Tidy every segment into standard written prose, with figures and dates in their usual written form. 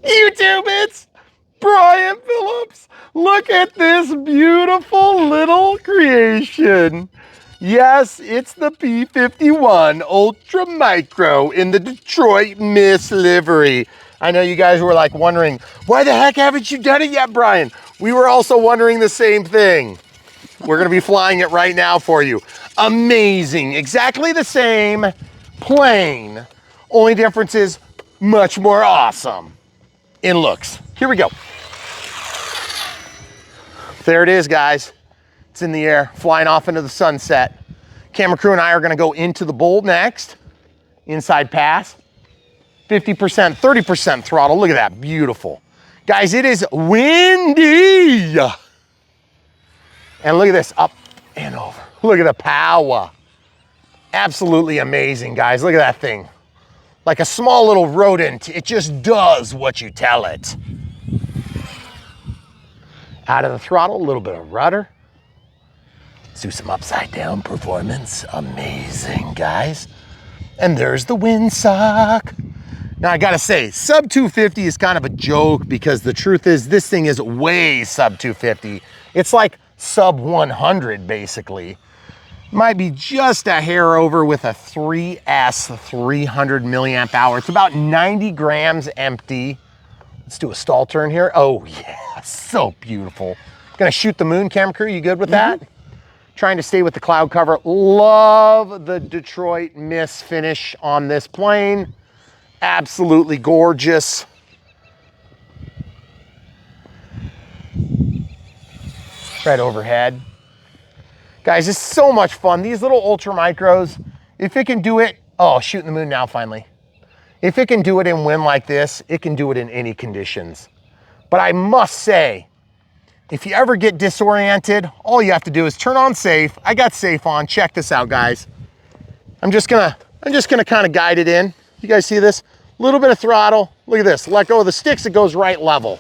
YouTube, it's Brian Phillips. Look at this beautiful little creation. Yes, it's the P-51 Ultra Micro in the Detroit Miss livery. I know you guys were like wondering, why the heck haven't you done it yet, Brian? We were also wondering the same thing. We're gonna be flying it right now for you. Amazing, exactly the same plane. Only difference is much more awesome in looks. Here we go. There it is, guys. It's in the air, flying off into the sunset. Camera crew and I are gonna go into the bowl next. Inside pass, 50%, 30% throttle. Look at that, beautiful. Guys, it is windy. And look at this, up and over. Look at the power. Absolutely amazing, guys. Look at that thing. Like a small little rodent, it just does what you tell it. Out of the throttle, a little bit of rudder. Let's do some upside down performance. Amazing, guys. And there's the windsock. Now I gotta say, sub 250 is kind of a joke because the truth is this thing is way sub 250. It's like sub 100 basically. Might be just a hair over with a 3S 300 milliamp hour. It's about 90 grams empty. Let's do a stall turn here. Oh yeah, so beautiful. Gonna shoot the moon, camera crew, you good with that? Trying to stay with the cloud cover. Love the Detroit Miss finish on this plane. Absolutely gorgeous. Right overhead. Guys, it's so much fun. These little ultra micros, if it can do it, oh, shooting the moon now finally. If it can do it in wind like this, it can do it in any conditions. But I must say, if you ever get disoriented, all you have to do is turn on safe. I got safe on. Check this out, guys. I'm just gonna kind of guide it in. You guys see this? A little bit of throttle. Look at this. Let go of the sticks, it goes right level.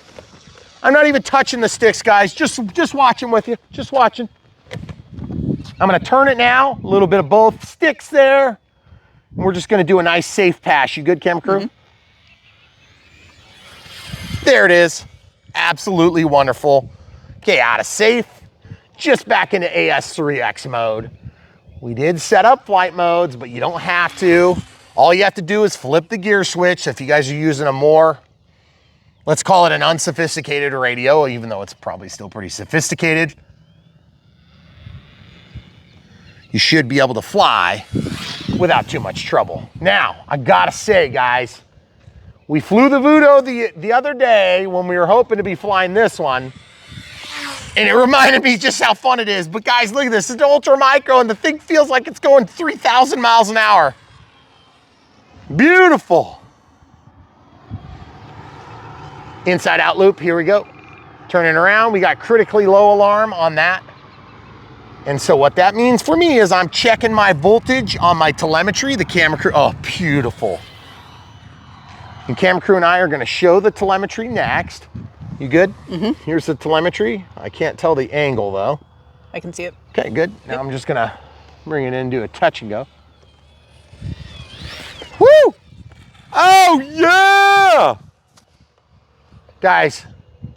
I'm not even touching the sticks, guys. Just watching with you. Just watching. I'm gonna turn it now. A little bit of both sticks there. And we're just gonna do a nice safe pass. You good, camera crew? There it is. Absolutely wonderful. Okay, out of safe. Just back into AS3X mode. We did set up flight modes, but you don't have to. All you have to do is flip the gear switch. If you guys are using a more, let's call it an unsophisticated radio, even though it's probably still pretty sophisticated, you should be able to fly without too much trouble. Now, I gotta say, guys, we flew the Voodoo the other day when we were hoping to be flying this one, and it reminded me just how fun it is. But guys, look at this, it's an ultra micro and the thing feels like it's going 3,000 miles an hour. Beautiful. Inside out loop, here we go. Turning around, we got critically low alarm on that. And so what that means for me is I'm checking my voltage on my telemetry, the camera crew, oh, beautiful. And camera crew and I are gonna show the telemetry next. You good? Here's the telemetry. I can't tell the angle though. I can see it. Okay, good. Now I'm just gonna bring it in and do a touch and go. Woo! Oh yeah! Guys,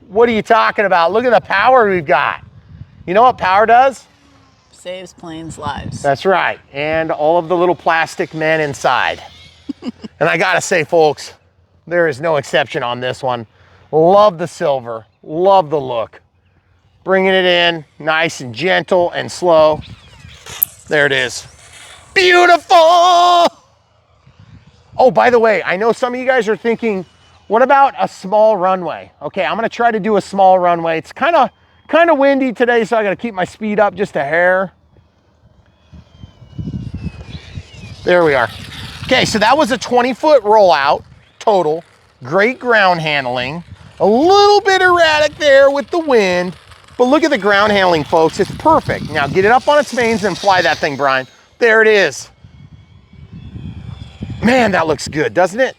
what are you talking about? Look at the power we've got. You know what power does? Saves planes' lives. That's right. And all of the little plastic men inside. And I gotta say, folks, there is no exception on this one. Love the silver, love the look. Bringing it in nice and gentle and slow. There it is. Beautiful! Oh, by the way, I know some of you guys are thinking, what about a small runway? Okay, I'm gonna try to do a small runway. It's kind of windy today, so I gotta keep my speed up just a hair. There we are. Okay, so that was a 20-foot rollout total. Great ground handling. A little bit erratic there with the wind, but look at the ground handling, folks. It's perfect. Now get it up on its mains and fly that thing, Brian. There it is. Man, that looks good, doesn't it?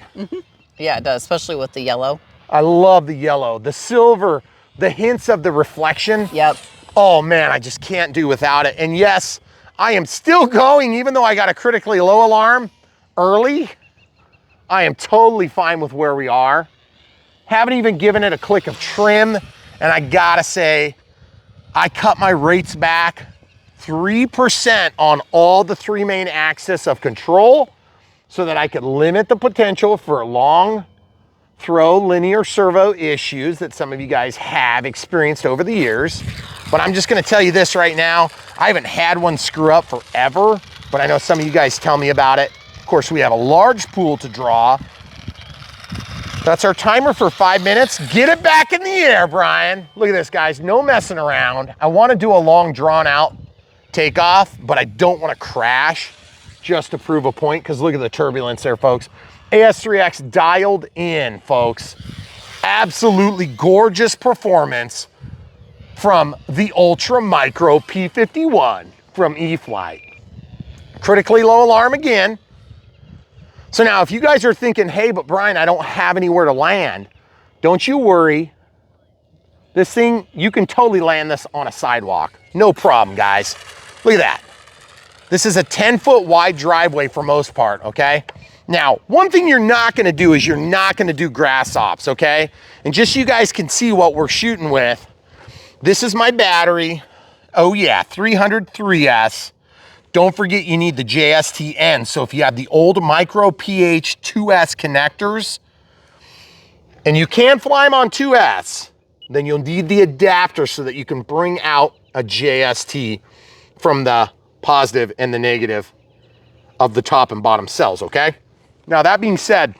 Yeah, it does, especially with the yellow. I love the yellow, the silver, the hints of the reflection. Yep. Oh man, I just can't do without it. And yes, I am still going, even though I got a critically low alarm early. I am totally fine with where we are. Haven't even given it a click of trim. And I gotta say, I cut my rates back 3% on all the 3 main axis of control so that I could limit the potential for long throw linear servo issues that some of you guys have experienced over the years. But I'm just gonna tell you this right now, I haven't had one screw up forever, but I know some of you guys tell me about it. Of course, we have a large pool to draw. That's our timer for 5 minutes. Get it back in the air, Brian. Look at this, guys, no messing around. I wanna do a long drawn out takeoff, but I don't wanna crash just to prove a point, because look at the turbulence there, folks. AS3X dialed in, folks. Absolutely gorgeous performance from the Ultra Micro P-51 from E-flite. Critically low alarm again. So now if you guys are thinking, hey, but Brian, I don't have anywhere to land, don't you worry. This thing, you can totally land this on a sidewalk. No problem, guys. Look at that. This is a 10-foot wide driveway for most part, okay? Now, one thing you're not gonna do is you're not gonna do grass ops, okay? And just so you guys can see what we're shooting with, this is my battery. Oh yeah, 303S. Don't forget you need the JSTN. So if you have the old micro PH 2S connectors, and you can fly them on 2S, then you'll need the adapter so that you can bring out a JST from the positive and the negative of the top and bottom cells, okay? Now that being said,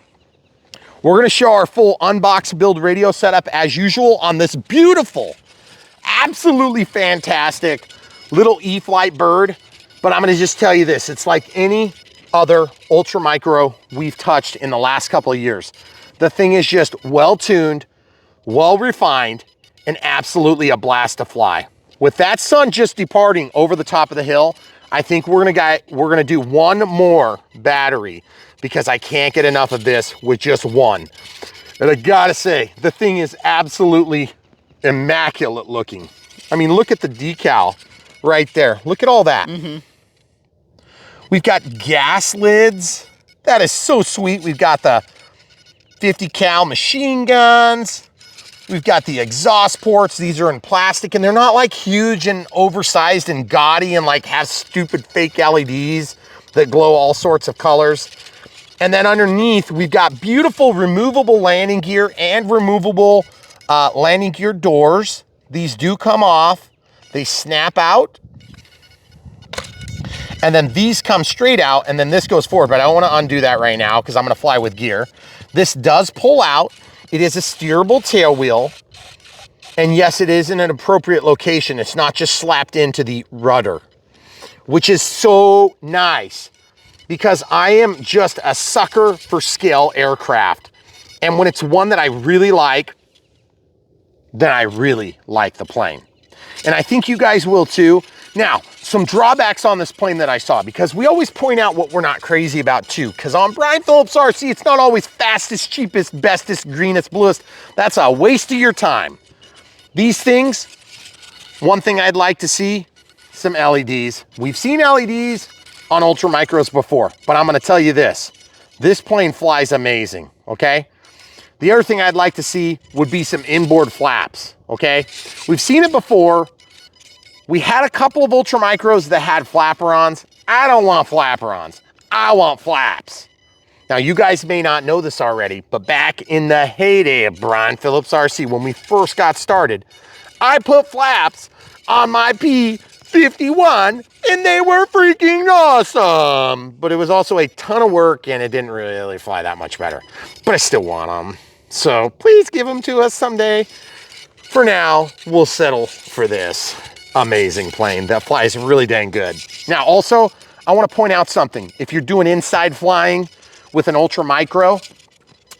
we're gonna show our full unbox build radio setup as usual on this beautiful, absolutely fantastic little E-flite bird. But I'm gonna just tell you this, it's like any other ultra micro we've touched in the last couple of years. The thing is just well-tuned, well-refined, and absolutely a blast to fly. With that sun just departing over the top of the hill, I think we're gonna do one more battery because I can't get enough of this with just one. And I gotta say, the thing is absolutely immaculate looking. I mean, look at the decal right there. Look at all that. We've got gas lids. That is so sweet. We've got the 50 cal machine guns. We've got the exhaust ports. These are in plastic and they're not like huge and oversized and gaudy and like have stupid fake LEDs that glow all sorts of colors. And then underneath, we've got beautiful removable landing gear and removable landing gear doors. These do come off. They snap out. And then these come straight out and then this goes forward, but I don't want to undo that right now because I'm going to fly with gear. This does pull out. It is a steerable tail wheel. And yes, it is in an appropriate location. It's not just slapped into the rudder, which is so nice because I am just a sucker for scale aircraft. And when it's one that I really like, then I really like the plane. And I think you guys will too. Now, some drawbacks on this plane that I saw, because we always point out what we're not crazy about too, because on Brian Phillips RC, it's not always fastest, cheapest, bestest, greenest, bluest. That's a waste of your time. These things, one thing I'd like to see, some LEDs. We've seen LEDs on Ultra Micros before, but I'm gonna tell you this plane flies amazing, okay? The other thing I'd like to see would be some inboard flaps, okay? We've seen it before. We had a couple of Ultra Micros that had flapperons. I don't want flapperons. I want flaps. Now, you guys may not know this already, but back in the heyday of Brian Phillips RC, when we first got started, I put flaps on my P-51 and they were freaking awesome. But it was also a ton of work and it didn't really fly that much better. But I still want them. So please give them to us someday. For now, we'll settle for this amazing plane that flies really dang good. Now, also, I want to point out something. If you're doing inside flying with an Ultra Micro,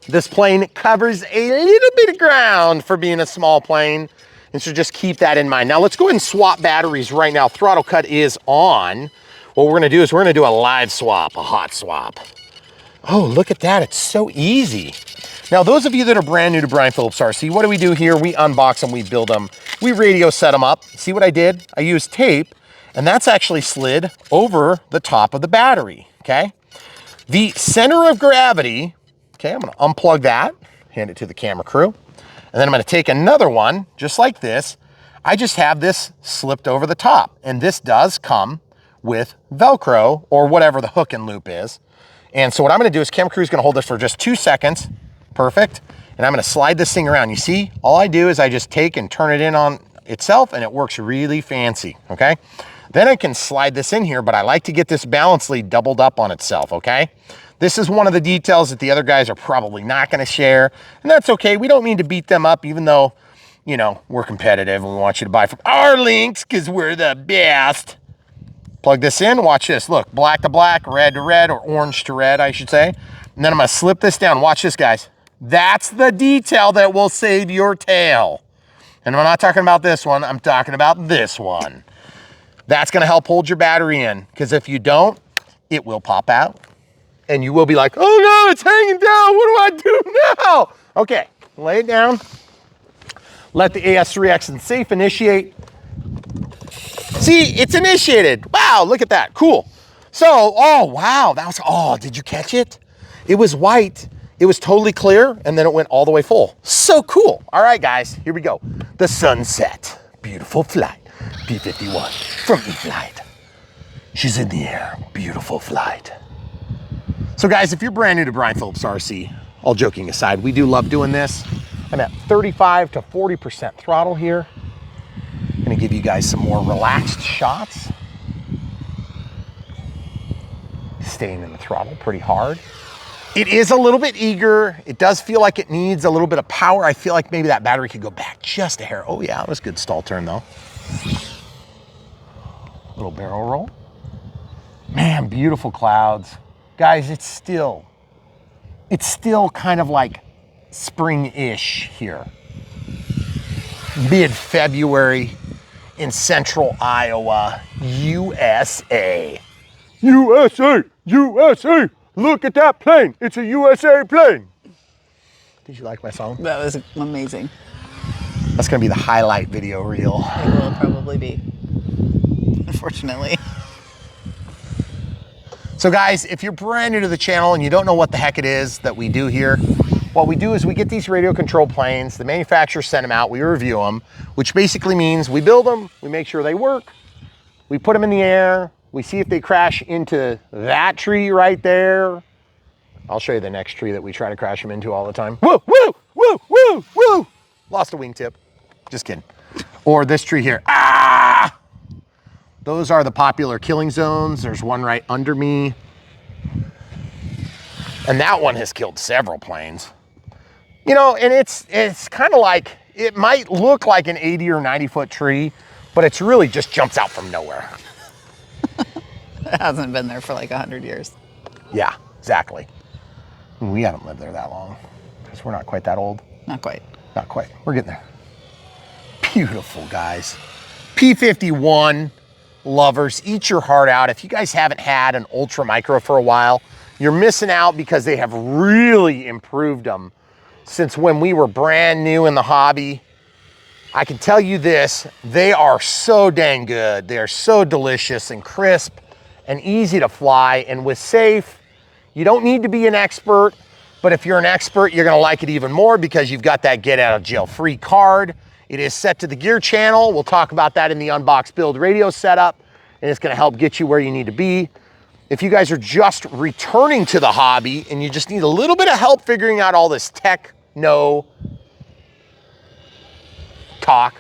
this plane covers a little bit of ground for being a small plane. And so just keep that in mind. Now let's go ahead and swap batteries right now. Throttle cut is on. What we're gonna do is we're gonna do a live swap, a hot swap. Oh, look at that, it's so easy. Now, those of you that are brand new to Brian Phillips RC, what do we do here? We unbox them, we build them, we radio set them up. See what I did? I used tape, and that's actually slid over the top of the battery, okay? The center of gravity, okay, I'm gonna unplug that, hand it to the camera crew. And then I'm gonna take another one, just like this. I just have this slipped over the top, and this does come with Velcro or whatever the hook and loop is. And so what I'm gonna do is camera crew is gonna hold this for just 2 seconds. Perfect. And I'm gonna slide this thing around. You see, all I do is I just take and turn it in on itself, and it works really fancy, okay? Then I can slide this in here, but I like to get this balance lead doubled up on itself, okay? This is one of the details that the other guys are probably not gonna share, and that's okay. We don't mean to beat them up, even though, you know, we're competitive and we want you to buy from our links because we're the best. Plug this in, watch this. Look, black to black, red to red, or orange to red, I should say. And then I'm gonna slip this down. Watch this, guys. That's the detail that will save your tail. And I'm not talking about this one, I'm talking about this one. That's gonna help hold your battery in, because if you don't, it will pop out. And you will be like, oh no, it's hanging down, what do I do now? Okay, lay it down. Let the AS3X and safe initiate. See, it's initiated. Wow, look at that, cool. So, oh wow, that was, oh, did you catch it? It was white, it was totally clear, and then it went all the way full. So cool. All right, guys, here we go. The sunset, beautiful flight, P-51 from E-flite. She's in the air, beautiful flight. So guys, if you're brand new to Brian Phillips RC, all joking aside, we do love doing this. I'm at 35 to 40% throttle here. I'm gonna give you guys some more relaxed shots. Staying in the throttle pretty hard. It is a little bit eager. It does feel like it needs a little bit of power. I feel like maybe that battery could go back just a hair. Oh yeah, it was a good stall turn though. Little barrel roll. Man, beautiful clouds. Guys, it's still kind of like spring-ish here. Mid-February in central Iowa, USA. USA, USA, look at that plane. It's a USA plane. Did you like my song? That was amazing. That's gonna be the highlight video reel. It will probably be, unfortunately. So guys, if you're brand new to the channel and you don't know what the heck it is that we do here, what we do is we get these radio control planes, the manufacturers send them out, we review them, which basically means we build them, we make sure they work, we put them in the air, we see if they crash into that tree right there. I'll show you the next tree that we try to crash them into all the time. Woo, woo, woo, woo, woo. Lost a wingtip, just kidding. Or this tree here, ah! Those are the popular killing zones. There's one right under me. And that one has killed several planes. You know, and it's kind of like, it might look like an 80 or 90 foot tree, but it's really just jumps out from nowhere. It hasn't been there for like 100 years. Yeah, exactly. We haven't lived there that long because we're not quite that old. Not quite. Not quite, we're getting there. Beautiful, guys. P-51 lovers, eat your heart out. If you guys haven't had an Ultra Micro for a while, you're missing out because they have really improved them since when we were brand new in the hobby. I can tell you this, they are so dang good. They are so delicious and crisp and easy to fly. And with safe, you don't need to be an expert, but if you're an expert, you're gonna like it even more because you've got that get out of jail free card. It is set to the gear channel. We'll talk about that in the Unbox build radio setup, and it's gonna help get you where you need to be. If you guys are just returning to the hobby and you just need a little bit of help figuring out all this techno talk,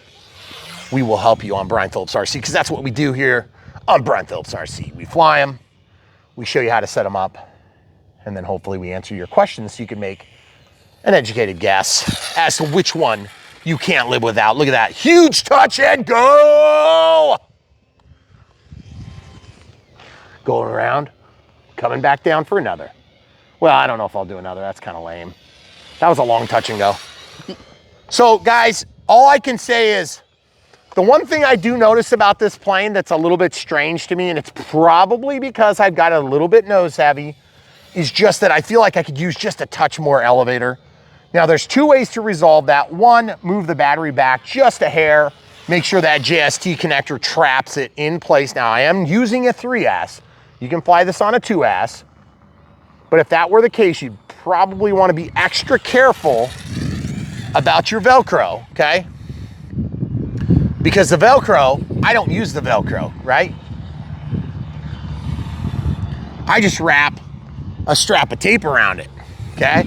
we will help you on Brian Phillips RC, because that's what we do here on Brian Phillips RC. We fly them, we show you how to set them up, and then hopefully we answer your questions so you can make an educated guess as to which one you can't live without. Look at that, huge touch and go! Going around, coming back down for another. Well, I don't know if I'll do another, that's kind of lame. That was a long touch and go. So guys, all I can say is, the one thing I do notice about this plane that's a little bit strange to me, and it's probably because I've got a little bit nose heavy, is just that I feel like I could use just a touch more elevator. Now there's two ways to resolve that. One, move the battery back just a hair, make sure that JST connector traps it in place. Now I am using a 3S. You can fly this on a 2S, but if that were the case, you'd probably want to be extra careful about your Velcro, okay? Because the Velcro, I don't use the Velcro, right? I just wrap a strap of tape around it, okay?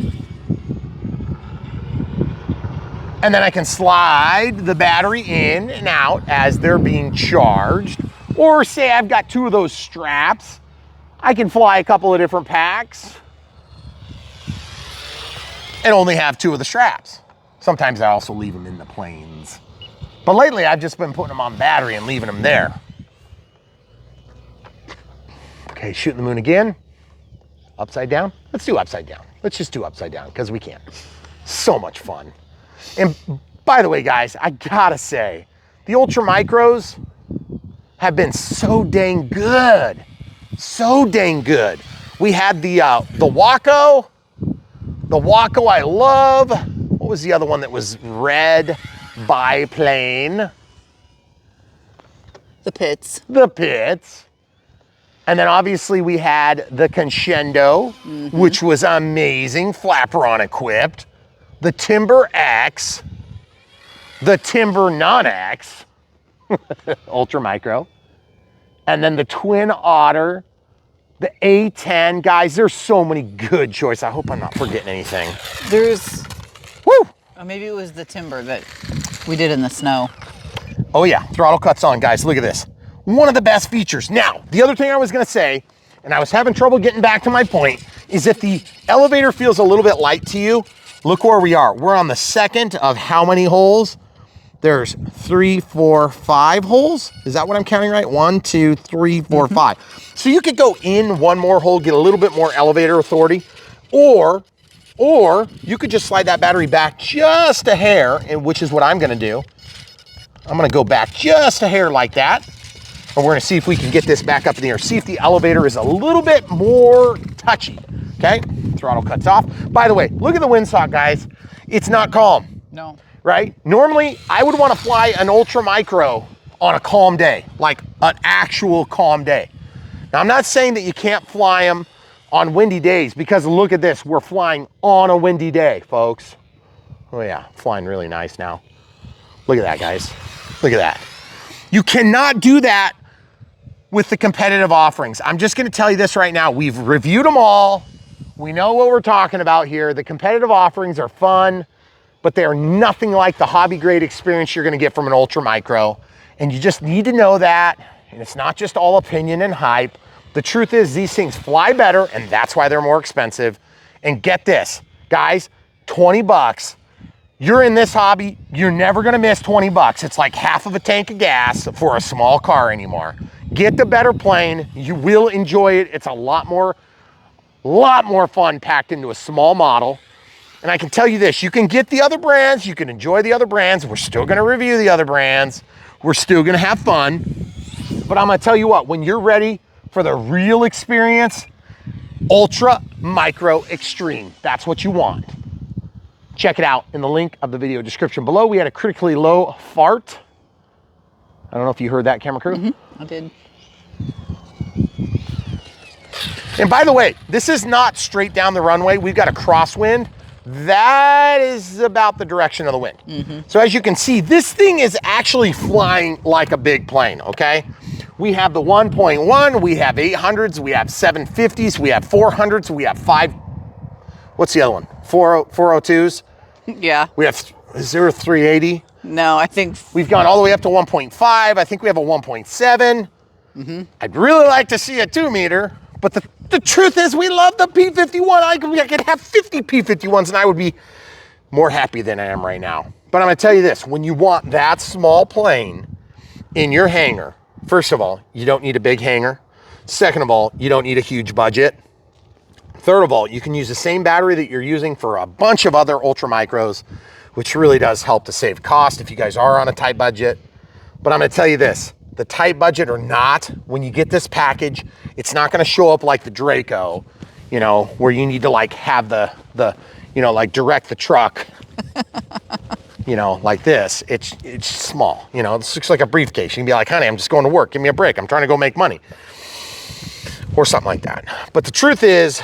And then I can slide the battery in and out as they're being charged. Or say I've got 2 of those straps, I can fly a couple of different packs and only have 2 of the straps. Sometimes I also leave them in the planes. But lately I've just been putting them on battery and leaving them there. Okay, shooting the moon again. Upside down. Let's do upside down. Let's just do upside down because we can. So much fun. And by the way, guys, I gotta say, the Ultra Micros have been so dang good. So dang good. We had the Waco. The Waco I love. What was the other one that was red biplane? The Pits. The Pits. And then obviously we had the Crescendo, which was amazing, flapper-on equipped. The Timber X, the Timber Non-X, Ultra Micro. And then the Twin Otter, the A10. Guys, there's so many good choices. I hope I'm not forgetting anything. There's, Woo! or maybe it was the Timber that we did in the snow. Oh yeah, throttle cuts on, guys. Look at this. One of the best features. Now, the other thing I was gonna say, and I was having trouble getting back to my point, is if the elevator feels a little bit light to you, look where we are. We're on the second of how many holes? There's 3, 4, 5 holes. Is that what I'm counting right? 1, 2, 3, 4, 5. So you could go in one more hole, get a little bit more elevator authority, or you could just slide that battery back just a hair, and which is what I'm gonna do. I'm gonna go back just a hair like that. And we're gonna see if we can get this back up in the air. See if the elevator is a little bit more touchy, okay? Throttle cuts off. By the way, look at the windsock, guys. It's not calm. No. Right? Normally, I would wanna fly an Ultra Micro on a calm day, like an actual calm day. Now, I'm not saying that you can't fly them on windy days, because look at this, we're flying on a windy day, folks. Oh yeah, flying really nice now. Look at that, guys. Look at that. You cannot do that with the competitive offerings. I'm just gonna tell you this right now. We've reviewed them all. We know what we're talking about here. The competitive offerings are fun, but they are nothing like the hobby grade experience you're gonna get from an Ultra Micro. And you just need to know that. And it's not just all opinion and hype. The truth is these things fly better, and that's why they're more expensive. And get this, guys, 20 bucks. You're in this hobby, you're never gonna miss 20 bucks. It's like half of a tank of gas for a small car anymore. Get the better plane, you will enjoy it. It's a lot more fun packed into a small model. And I can tell you this, you can get the other brands, you can enjoy the other brands. We're still gonna review the other brands. We're still gonna have fun. But I'm gonna tell you what, when you're ready for the real experience, Ultra Micro Extreme, that's what you want. Check it out in the link of the video description below. We had a critically low fart. I don't know if you heard that, camera crew. I did. And by the way, this is not straight down the runway. We've got a crosswind. That is about the direction of the wind. So as you can see, this thing is actually flying like a big plane, okay? We have the 1.1, we have 800s, we have 750s, we have 400s, we have what's the other one? 402s? Yeah. We have, is there a 380? No, I think We've gone all the way up to 1.5. I think we have a 1.7. I'd really like to see a 2-meter, but the truth is we love the P-51. I could have 50 P-51s and I would be more happy than I am right now. But I'm gonna tell you this, when you want that small plane in your hangar, first of all, you don't need a big hangar. Second of all, you don't need a huge budget. Third of all, you can use the same battery that you're using for a bunch of other Ultra Micros, which really does help to save cost if you guys are on a tight budget. But I'm gonna tell you this, the tight budget or not, when you get this package, it's not gonna show up like the Draco, you know, where you need to like have the you know, like direct the truck, you know, like this. It's small, you know, this looks like a briefcase. You can be like, honey, I'm just going to work, give me a break, I'm trying to go make money. Or something like that. But the truth is,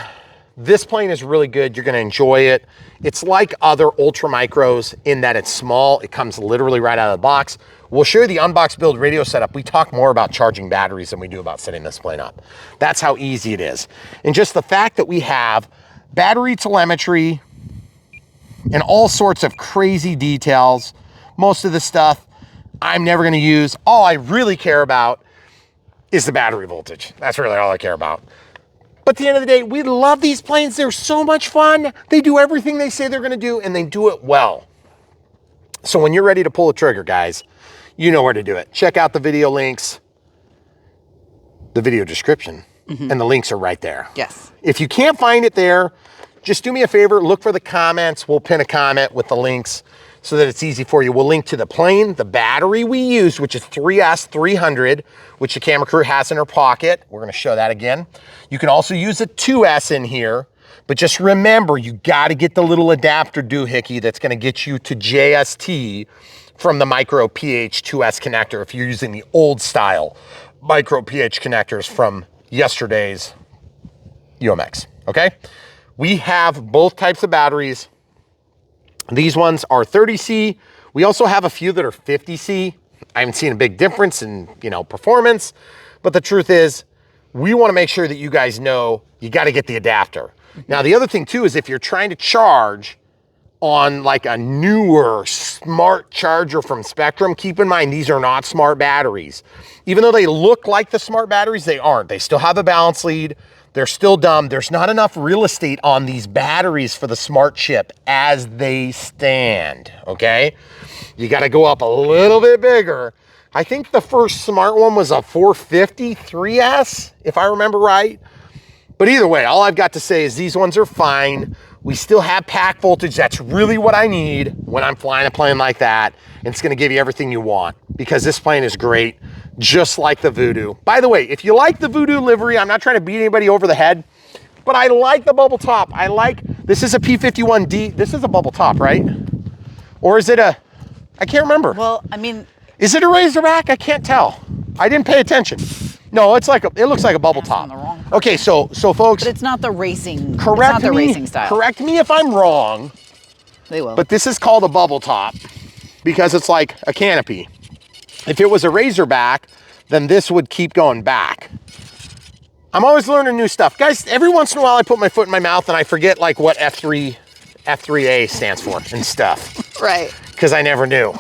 This plane is really good. You're gonna enjoy it. It's like other ultra micros in that it's small. It comes literally right out of the box. We'll show you the Unbox build radio setup. We talk more about charging batteries than we do about setting this plane up. That's how easy it is. And just the fact that we have battery telemetry and all sorts of crazy details. Most of the stuff I'm never gonna use. All I really care about is the battery voltage. That's really all I care about. But at the end of the day, we love these planes. They're so much fun. They do everything they say they're gonna do, and they do it well. So when you're ready to pull the trigger, guys, you know where to do it. Check out the video links, the video description, and the links are right there. Yes. If you can't find it there, just do me a favor, look for the comments. We'll pin a comment with the links so that it's easy for you. We'll link to the plane, the battery we used, which is 3S300, which the camera crew has in her pocket. We're gonna show that again. You can also use a 2S in here, but just remember, you gotta get the little adapter doohickey that's gonna get you to JST from the micro PH 2S connector if you're using the old style micro PH connectors from yesterday's UMX, okay? We have both types of batteries. These ones are 30C. We also have a few that are 50C. I haven't seen a big difference in, performance, but the truth is we want to make sure that you guys know you got to get the adapter. Now, the other thing too is if you're trying to charge on like a newer smart charger from Spectrum, keep in mind, these are not smart batteries. Even though they look like the smart batteries, they aren't. They still have a balance lead. They're still dumb. There's not enough real estate on these batteries for the smart chip as they stand, okay? You gotta go up a little bit bigger. I think the first smart one was a 450 3S, if I remember right. But either way, all I've got to say is these ones are fine. We still have pack voltage. That's really what I need when I'm flying a plane like that. And it's gonna give you everything you want because this plane is great, just like the Voodoo. By the way, if you like the Voodoo livery, I'm not trying to beat anybody over the head, but I like the bubble top. This is a P-51D. This is a bubble top, right? Or is it I can't remember. Well, I mean. Is it a Razorback? I can't tell. I didn't pay attention. No, it looks like a bubble top. Okay, so folks. But it's not the racing. Correct it's not the racing style. Correct me if I'm wrong. They will. But this is called a bubble top because it's like a canopy. If it was a Razorback, then this would keep going back. I'm always learning new stuff. Guys, every once in a while I put my foot in my mouth and I forget like what F3A stands for and stuff. Right. Because I never knew.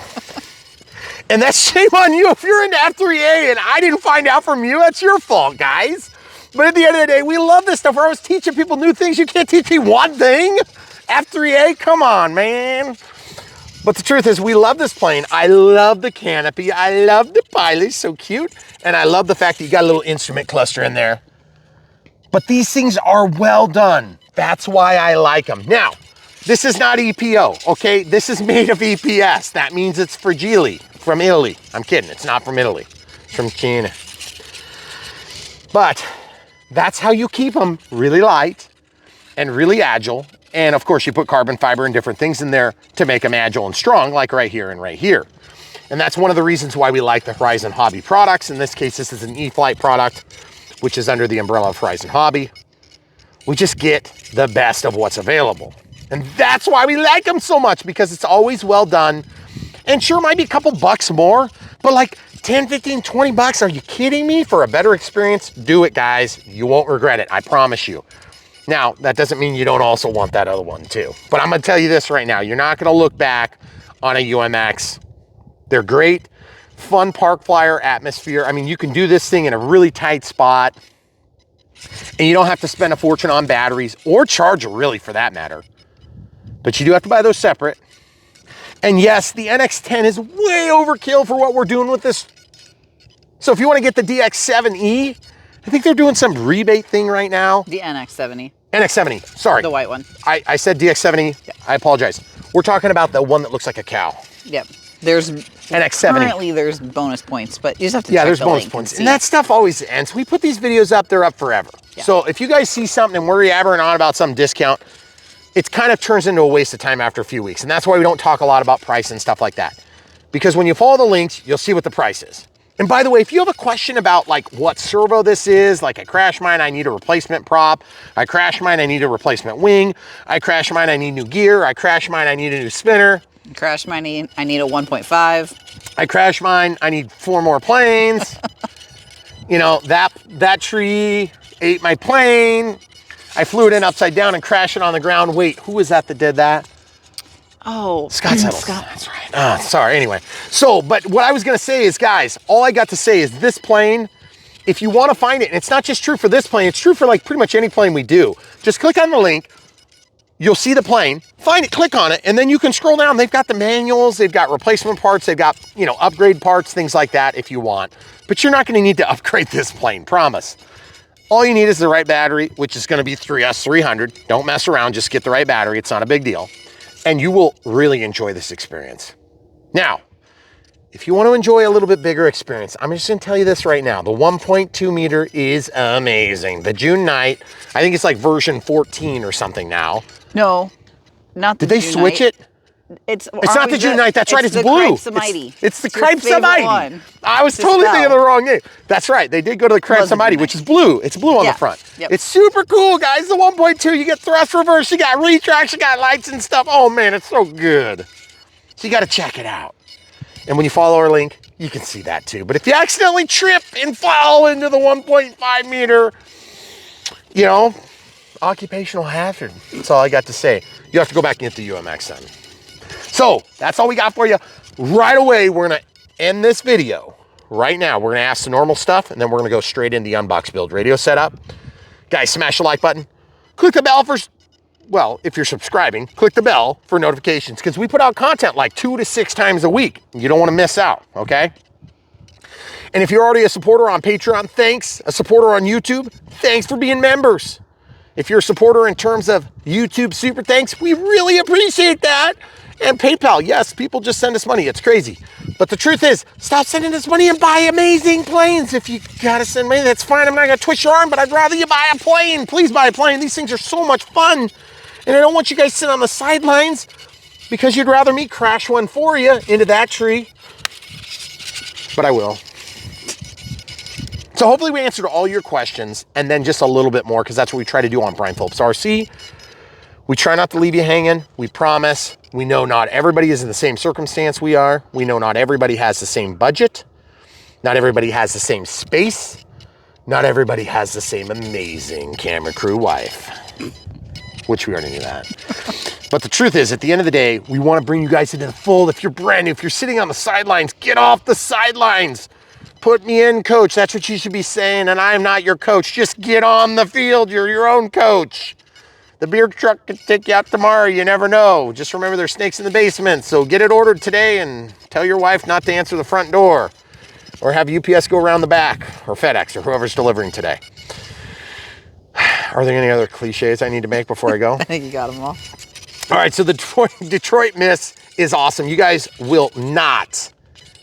And that's shame on you. If you're into F3A and I didn't find out from you, that's your fault, guys. But at the end of the day, we love this stuff. We're always teaching people new things. You can't teach me one thing. F3A, come on, man. But the truth is, we love this plane. I love the canopy. I love the pilot, so cute. And I love the fact that you got a little instrument cluster in there. But these things are well done. That's why I like them. Now, this is not EPO, okay? This is made of EPS. That means it's fragile, from Italy. I'm kidding, it's not from Italy. It's from China. But that's how you keep them really light and really agile. And of course, you put carbon fiber and different things in there to make them agile and strong, like right here and right here. And that's one of the reasons why we like the Horizon Hobby products. In this case, this is an E-flite product, which is under the umbrella of Horizon Hobby. We just get the best of what's available. And that's why we like them so much, because it's always well done. And sure, might be a couple bucks more, but like 10, 15, 20 bucks, are you kidding me? For a better experience, do it, guys. You won't regret it, I promise you. Now, that doesn't mean you don't also want that other one too. But I'm gonna tell you this right now, you're not gonna look back on a UMX. They're great, fun park flyer atmosphere. I mean, you can do this thing in a really tight spot and you don't have to spend a fortune on batteries or charger, really, for that matter. But you do have to buy those separate. And yes, the NX10 is way overkill for what we're doing with this. So if you want to get the DX7E, I think they're doing some rebate thing right now. The NX70. NX70, sorry. The white one. I said DX70, yeah. I apologize. We're talking about the one that looks like a cow. Yep. There's NX70. Currently there's bonus points, but you just have to check there's the bonus link points. And that stuff always ends. We put these videos up, they're up forever. Yeah. So if you guys see something and we're yabbering on about some discount, it kind of turns into a waste of time after a few weeks. And that's why we don't talk a lot about price and stuff like that. Because when you follow the links, you'll see what the price is. And by the way, if you have a question about like what servo this is, like I crashed mine, I need a replacement prop. I crashed mine, I need a replacement wing. I crashed mine, I need new gear. I crashed mine, I need a new spinner. Crash mine, I need a 1.5. I crashed mine, I need 4 more planes. You know, that tree ate my plane. I flew it in upside down and crashed it on the ground. Wait, who was that did that? Oh, Scott Settles. Scott. That's right. Sorry. Anyway, so, but what I was going to say is, guys, all I got to say is this plane, if you want to find it, and it's not just true for this plane, it's true for like pretty much any plane we do. Just click on the link. You'll see the plane, find it, click on it, and then you can scroll down. They've got the manuals, they've got replacement parts, they've got, you know, upgrade parts, things like that if you want. But you're not going to need to upgrade this plane, promise. All you need is the right battery, which is going to be 3S300. Don't mess around, just get the right battery. It's not a big deal. And you will really enjoy this experience. Now, if you want to enjoy a little bit bigger experience, I'm just going to tell you this right now. The 1.2 meter is amazing. The June Knight, I think it's like version 14 or something now. No, not the Did they June switch Knight. it? It's not the June Knight. That's right. It's blue. It's the your Mighty. I was totally thinking of the wrong name. That's right. They did go to the Mighty, which is blue. It's blue on the front. Yep. It's super cool, guys. The 1.2. You get thrust reverse. You got retracts. You got lights and stuff. Oh man, it's so good. So you got to check it out. And when you follow our link, you can see that too. But if you accidentally trip and fall into the 1.5 meter, you know, occupational hazard. That's all I got to say. You have to go back and get the UMX then. So that's all we got for you. Right away, we're gonna end this video. Right now, we're gonna ask the normal stuff, and then we're gonna go straight into the Unbox build radio setup. Guys, smash the like button. Click the bell for, well, if you're subscribing, click the bell for notifications, because we put out content like 2 to 6 times a week. You don't wanna miss out, okay? And if you're already a supporter on Patreon, thanks. A supporter on YouTube, thanks for being members. If you're a supporter in terms of YouTube super thanks, we really appreciate that. And PayPal, yes, people just send us money. It's crazy. But the truth is, stop sending us money and buy amazing planes. If you gotta send money, that's fine. I'm not gonna twist your arm, but I'd rather you buy a plane. Please buy a plane. These things are so much fun. And I don't want you guys sitting on the sidelines because you'd rather me crash one for you into that tree. But I will. So hopefully we answered all your questions and then just a little bit more, because that's what we try to do on Brian Phillips RC. We try not to leave you hanging. We promise. We know not everybody is in the same circumstance we are. We know not everybody has the same budget. Not everybody has the same space. Not everybody has the same amazing camera crew wife, which we already knew that. But the truth is, at the end of the day, we want to bring you guys into the fold. If you're brand new, if you're sitting on the sidelines, get off the sidelines. Put me in, coach. That's what you should be saying. And I'm not your coach. Just get on the field. You're your own coach. The beer truck could take you out tomorrow. You never know. Just remember there's snakes in the basement. So get it ordered today and tell your wife not to answer the front door, or have UPS go around the back, or FedEx, or whoever's delivering today. Are there any other cliches I need to make before I go? I think you got them all. All right, so the Detroit Miss is awesome. You guys will not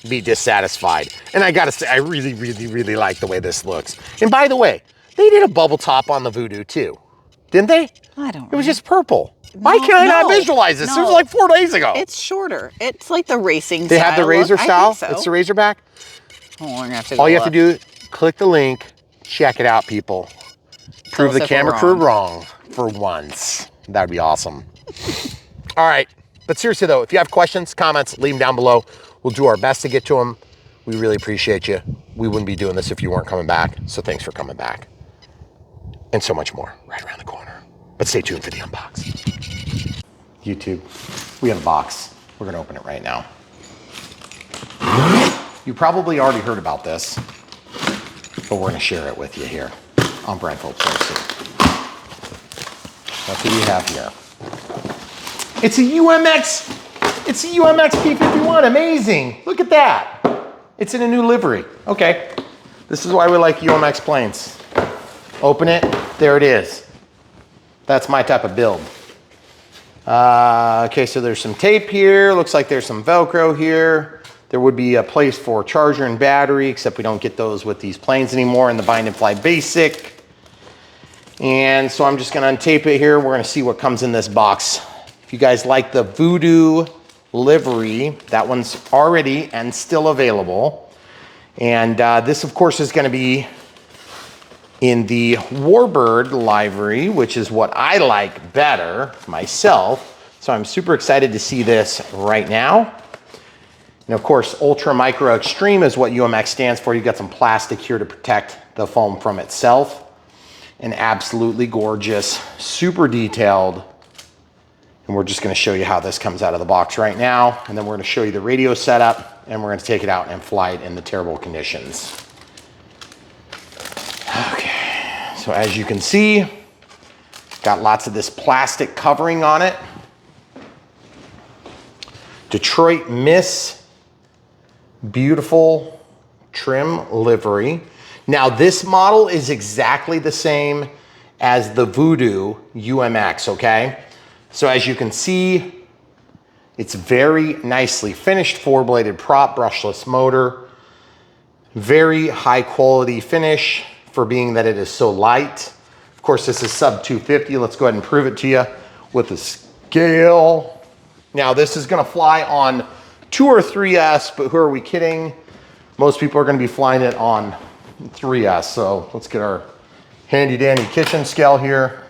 be dissatisfied. And I gotta say, I really, really, really like the way this looks. And by the way, they did a bubble top on the Voodoo too. Didn't they? I don't know. It was just purple. Why can't I not visualize this? It was like 4 days ago. It's shorter. It's like the racing They style. have the Razor style? So. It's the Razorback? Oh, we're gonna have to All you have to do, click the link, check it out, people. Prove the camera crew wrong for once. That'd be awesome. All right. But seriously though, if you have questions, comments, leave them down below. We'll do our best to get to them. We really appreciate you. We wouldn't be doing this if you weren't coming back. So thanks for coming back. And so much more right around the corner. But stay tuned for the unbox. YouTube, we have a box. We're gonna open it right now. You probably already heard about this, but we're gonna share it with you here on Brian Phillips RC. That's what we have here. It's a UMX. It's a UMX P-51. Amazing. Look at that. It's in a new livery. Okay. This is why we like UMX planes. Open it. There it is. That's my type of build. Okay, so there's some tape here. Looks like there's some Velcro here. There would be a place for charger and battery, except we don't get those with these planes anymore in the Bind and Fly Basic. And so I'm just gonna untape it here. We're gonna see what comes in this box. If you guys like the Voodoo livery, that one's already and still available. And this, of course, is going to be in the Warbird livery, which is what I like better myself. So I'm super excited to see this right now. And of course, Ultra Micro Extreme is what UMX stands for. You've got some plastic here to protect the foam from itself. And absolutely gorgeous, super detailed. And we're just going to show you how this comes out of the box right now. And then we're going to show you the radio setup, and we're going to take it out and fly it in the terrible conditions. Okay, so as you can see, got lots of this plastic covering on it. Detroit Miss, beautiful trim livery. Now this model is exactly the same as the Voodoo UMX, okay? So as you can see, it's very nicely finished, four-bladed prop, brushless motor, very high quality finish for being that it is so light. Of course, this is sub 250. Let's go ahead and prove it to you with the scale. Now this is gonna fly on 2 or 3S, but who are we kidding? Most people are gonna be flying it on 3S. So let's get our handy dandy kitchen scale here.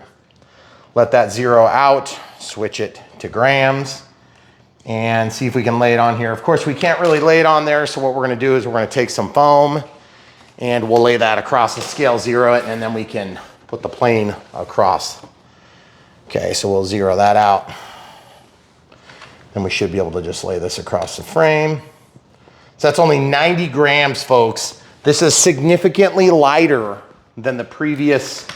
Let that zero out, switch it to grams, and see if we can lay it on here. Of course, we can't really lay it on there, so what we're gonna do is we're gonna take some foam and we'll lay that across the scale, zero it, and then we can put the plane across. Okay, so we'll zero that out. Then we should be able to just lay this across the frame. So that's only 90 grams, folks. This is significantly lighter than the previous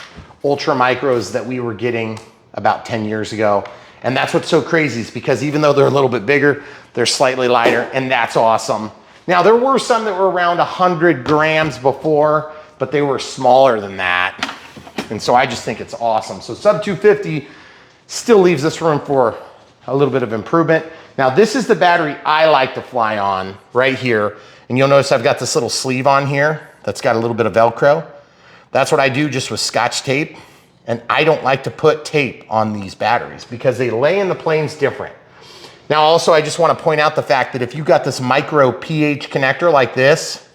Ultra Micros that we were getting about 10 years ago. And that's what's so crazy, is because even though they're a little bit bigger, they're slightly lighter, and that's awesome. Now, there were some that were around 100 grams before, but they were smaller than that. And so I just think it's awesome. So sub 250 still leaves us room for a little bit of improvement. Now, this is the battery I like to fly on right here. And you'll notice I've got this little sleeve on here that's got a little bit of Velcro. That's what I do just with Scotch tape. And I don't like to put tape on these batteries because they lay in the planes different. Now, also, I just want to point out the fact that if you've got this micro pH connector like this,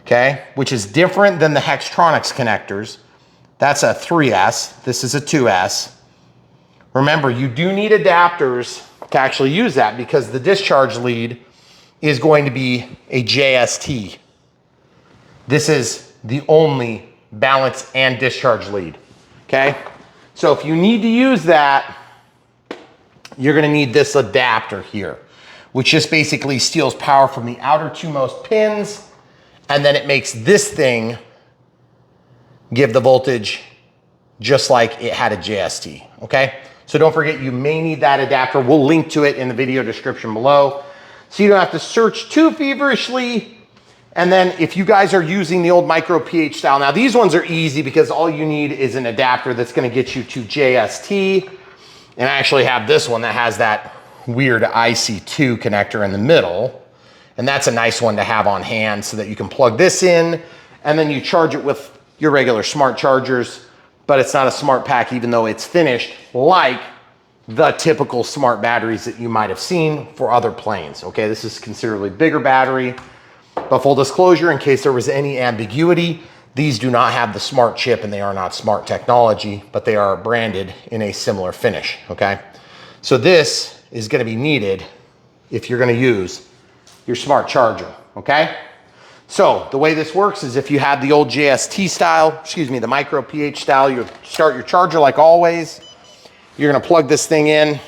okay, which is different than the Hextronics connectors, that's a 3S, this is a 2S. Remember, you do need adapters to actually use that because the discharge lead is going to be a JST. This is the only balance and discharge lead, okay? So if you need to use that, you're gonna need this adapter here, which just basically steals power from the outer two-most pins, and then it makes this thing give the voltage just like it had a JST, okay? So don't forget, you may need that adapter. We'll link to it in the video description below, so you don't have to search too feverishly. And then if you guys are using the old micro pH style, now these ones are easy because all you need is an adapter that's gonna get you to JST. And I actually have this one that has that weird IC2 connector in the middle. And that's a nice one to have on hand so that you can plug this in and then you charge it with your regular smart chargers, but it's not a smart pack even though it's finished like the typical smart batteries that you might have seen for other planes. Okay, this is considerably bigger battery, but full disclosure, in case there was any ambiguity, these do not have the smart chip and they are not smart technology, but they are branded in a similar finish, okay? So this is gonna be needed if you're gonna use your smart charger, okay? So the way this works is if you have the old JST style, the micro pH style, you start your charger like always. You're gonna plug this thing in.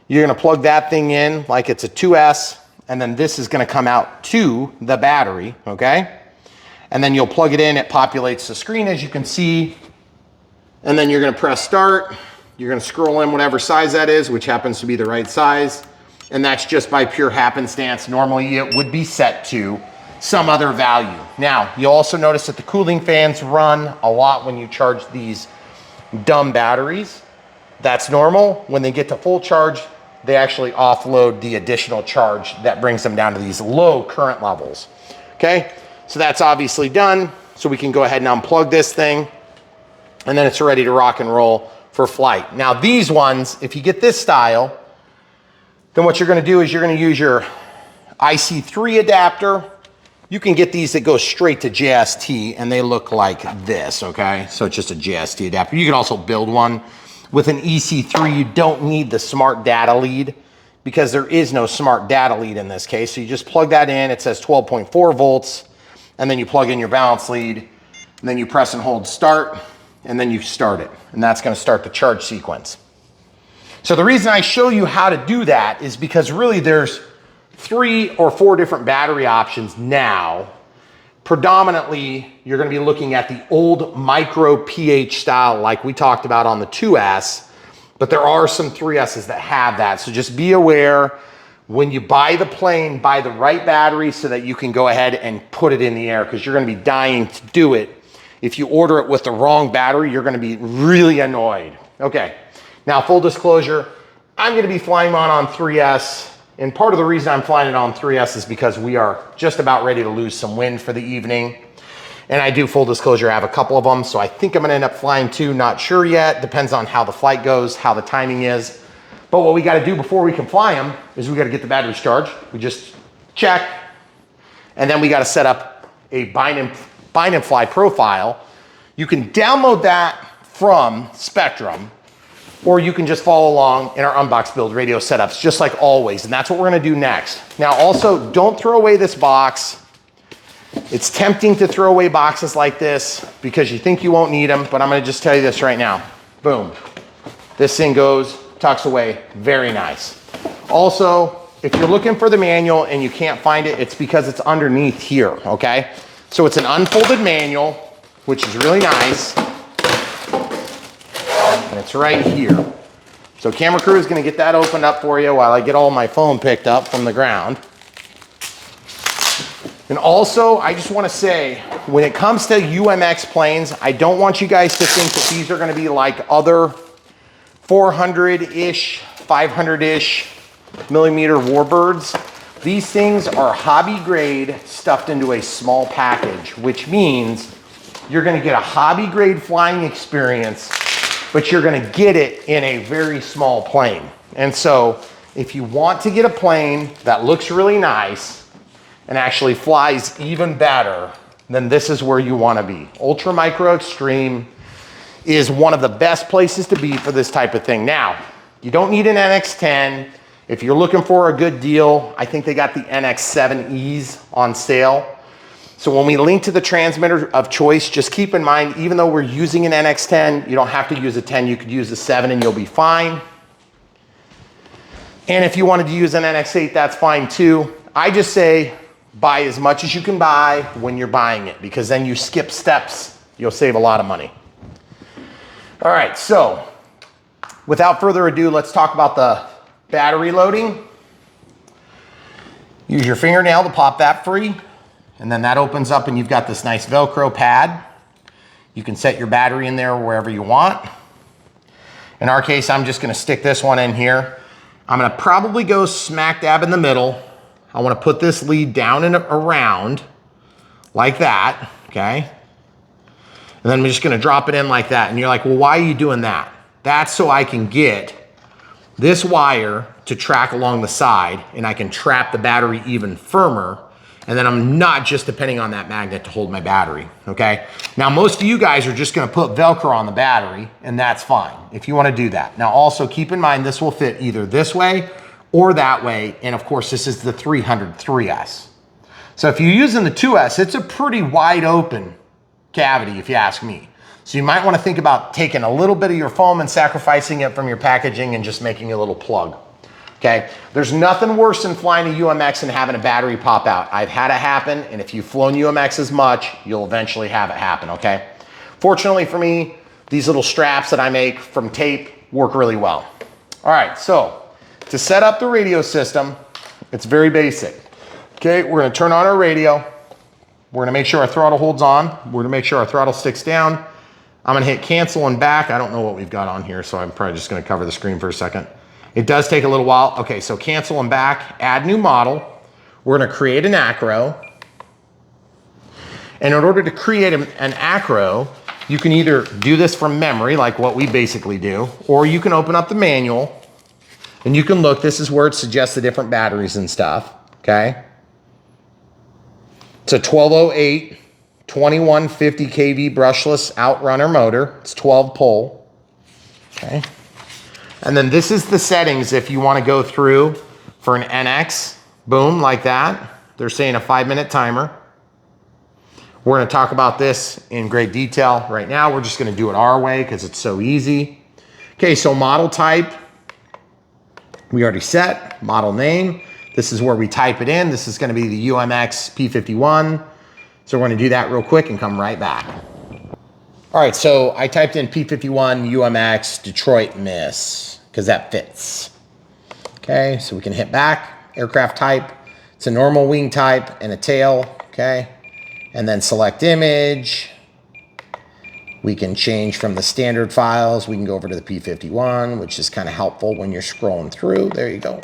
You're gonna plug that thing in like it's a 2S, and then this is gonna come out to the battery, okay? And then you'll plug it in, it populates the screen as you can see, and then you're gonna press start. You're gonna scroll in whatever size that is, which happens to be the right size, and that's just by pure happenstance. Normally it would be set to some other value. Now, you'll also notice that the cooling fans run a lot when you charge these dumb batteries. That's normal. When they get to full charge, they actually offload the additional charge that brings them down to these low current levels, okay? So that's obviously done. So we can go ahead and unplug this thing, and then it's ready to rock and roll for flight. Now these ones, if you get this style, then what you're gonna do is you're gonna use your IC3 adapter, You can get these that go straight to JST and they look like this, okay? So it's just a JST adapter. You can also build one with an EC3. You don't need the smart data lead because there is no smart data lead in this case. So you just plug that in, it says 12.4 volts, and then you plug in your balance lead, and then you press and hold start, and then you start it. And that's gonna start the charge sequence. So the reason I show you how to do that is because really there's 3 or 4 different battery options now. Predominantly, you're gonna be looking at the old micro pH style like we talked about on the 2S, but there are some 3Ss that have that. So just be aware when you buy the plane, buy the right battery so that you can go ahead and put it in the air because you're gonna be dying to do it. If you order it with the wrong battery, you're gonna be really annoyed. Okay, now full disclosure, I'm gonna be flying mine on 3S. And part of the reason I'm flying it on 3S is because we are just about ready to lose some wind for the evening. And I do, full disclosure, I have a couple of them. So I think I'm gonna end up flying 2, not sure yet. Depends on how the flight goes, how the timing is. But what we gotta do before we can fly them is we gotta get the batteries charged. We just check. And then we gotta set up a bind and fly profile. You can download that from Spectrum, or you can just follow along in our Unbox build radio setups, just like always. And that's what we're gonna do next. Now also, don't throw away this box. It's tempting to throw away boxes like this because you think you won't need them, but I'm gonna just tell you this right now. Boom. This thing goes, tucks away, very nice. Also, if you're looking for the manual and you can't find it, it's because it's underneath here, okay? So it's an unfolded manual, which is really nice. And it's right here. So camera crew is gonna get that opened up for you while I get all my foam picked up from the ground. And also, I just wanna say, when it comes to UMX planes, I don't want you guys to think that these are gonna be like other 400-ish, 500-ish millimeter warbirds. These things are hobby grade stuffed into a small package, which means you're gonna get a hobby grade flying experience, but you're gonna get it in a very small plane. And so if you want to get a plane that looks really nice and actually flies even better, then this is where you wanna be. Ultra Micro Extreme is one of the best places to be for this type of thing. Now, you don't need an NX10. If you're looking for a good deal, I think they got the NX7Es on sale. So when we link to the transmitter of choice, just keep in mind, even though we're using an NX10, you don't have to use a 10, you could use a 7 and you'll be fine. And if you wanted to use an NX8, that's fine too. I just say buy as much as you can buy when you're buying it, because then you skip steps, you'll save a lot of money. All right, so without further ado, let's talk about the battery loading. Use your fingernail to pop that free. And then that opens up and you've got this nice Velcro pad. You can set your battery in there wherever you want. In our case, I'm just gonna stick this one in here. I'm gonna probably go smack dab in the middle. I wanna put this lead down and around like that, okay? And then I'm just gonna drop it in like that. And you're like, well, why are you doing that? That's so I can get this wire to track along the side and I can trap the battery even firmer. And then I'm not just depending on that magnet to hold my battery, okay? Now, most of you guys are just gonna put Velcro on the battery and that's fine if you wanna do that. Now, also keep in mind, this will fit either this way or that way. And of course, this is the 300 3S. So if you're using the 2S, it's a pretty wide open cavity if you ask me. So you might wanna think about taking a little bit of your foam and sacrificing it from your packaging and just making a little plug. Okay, there's nothing worse than flying a UMX and having a battery pop out. I've had it happen, and if you've flown UMX as much, you'll eventually have it happen, okay? Fortunately for me, these little straps that I make from tape work really well. All right, so to set up the radio system, it's very basic. Okay, we're gonna turn on our radio. We're gonna make sure our throttle holds on. We're gonna make sure our throttle sticks down. I'm gonna hit cancel and back. I don't know what we've got on here, so I'm probably just gonna cover the screen for a second. It does take a little while. Okay, so cancel and back, add new model. We're gonna create an acro. And in order to create an acro, you can either do this from memory, like what we basically do, or you can open up the manual and you can look. This is where it suggests the different batteries and stuff, okay? It's a 1208 2150 kV brushless outrunner motor. It's 12 pole. Okay. And then this is the settings if you want to go through for an NX. Boom, like that. They're saying a 5-minute timer. We're going to talk about this in great detail right now. We're just going to do it our way because it's so easy. Okay, so model type, we already set. Model name, this is where we type it in. This is going to be the UMX P-51. So we're going to do that real quick and come right back. All right, so I typed in P-51 UMX Detroit Miss because that fits. Okay, so we can hit back. Aircraft type, it's a normal wing type and a tail, okay? And then select image. We can change from the standard files. We can go over to the P-51, which is kind of helpful when you're scrolling through. There you go.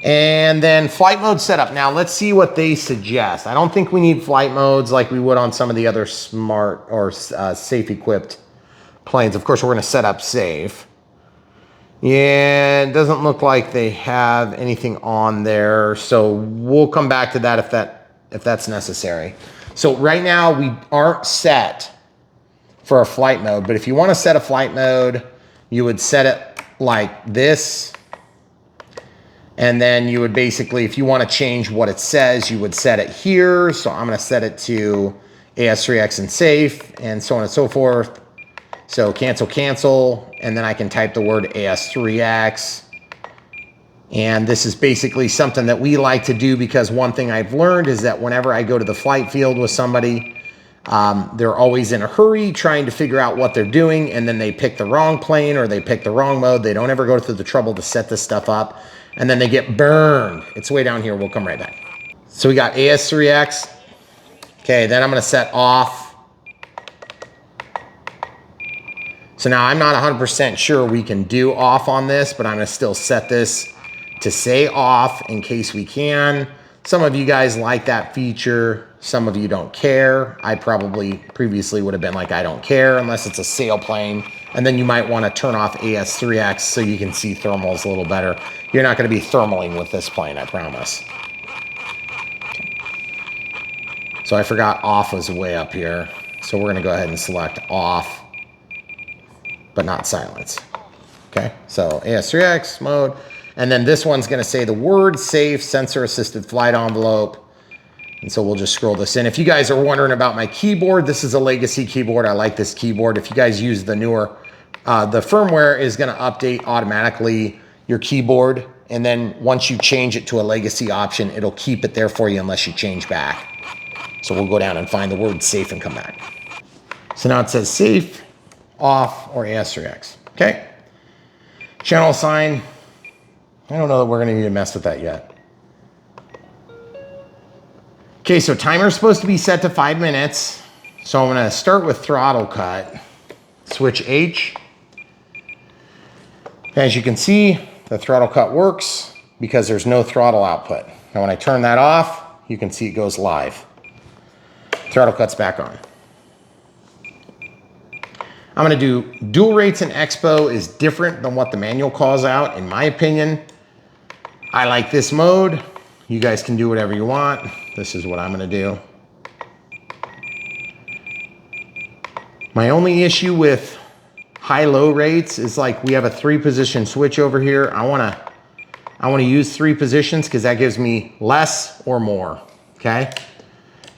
And then flight mode setup. Now let's see what they suggest. I don't think we need flight modes like we would on some of the other smart or safe equipped planes. Of course, we're going to set up safe. Yeah, it doesn't look like they have anything on there. So we'll come back to that if that's necessary. So right now we aren't set for a flight mode, but if you want to set a flight mode, you would set it like this. And then you would basically, if you want to change what it says, you would set it here. So I'm going to set it to AS3X and safe and so on and so forth. So cancel, cancel, and then I can type the word AS3X. And this is basically something that we like to do because one thing I've learned is that whenever I go to the flight field with somebody, they're always in a hurry trying to figure out what they're doing, and then they pick the wrong plane or they pick the wrong mode. They don't ever go through the trouble to set this stuff up, and then they get burned. It's way down here. We'll come right back. So we got AS3X. Okay, then I'm going to set off. So now I'm not 100% sure we can do off on this, but I'm going to still set this to say off in case we can. Some of you guys like that feature. Some of you don't care. I probably previously would have been like, I don't care unless it's a sailplane. And then you might want to turn off AS3X so you can see thermals a little better. You're not going to be thermaling with this plane, I promise. So I forgot off was way up here. So we're going to go ahead and select off, but not silence. Okay, so AS3X mode. And then this one's going to say the word safe sensor assisted flight envelope. And so we'll just scroll this in. If you guys are wondering about my keyboard, this is a legacy keyboard. I like this keyboard. If you guys use the newer, the firmware is going to update automatically your keyboard. And then once you change it to a legacy option, it'll keep it there for you unless you change back. So we'll go down and find the word safe and come back. So now it says safe, off, or AS3X. Okay. Channel sign. I don't know that we're going to need to mess with that yet. Okay, so timer's supposed to be set to 5 minutes. So I'm going to start with throttle cut. Switch H. As you can see, the throttle cut works because there's no throttle output. Now when I turn that off, you can see it goes live. Throttle cut's back on. I'm going to do dual rates in Expo is different than what the manual calls out, in my opinion. I like this mode. You guys can do whatever you want. This is what I'm going to do. My only issue with high-low rates is like we have a 3-position switch over here. I want to use 3 positions because that gives me less or more, okay?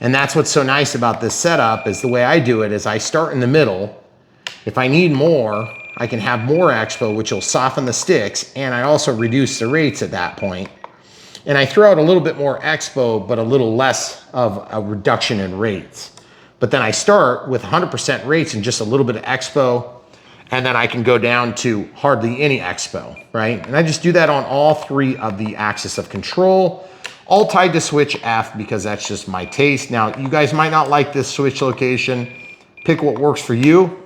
And that's what's so nice about this setup is the way I do it is I start in the middle. If I need more, I can have more expo, which will soften the sticks, and I also reduce the rates at that point. And I throw out a little bit more expo, but a little less of a reduction in rates. But then I start with 100% rates and just a little bit of expo, and then I can go down to hardly any expo, right? And I just do that on all 3 of the axis of control, all tied to switch F because that's just my taste. Now, you guys might not like this switch location. Pick what works for you.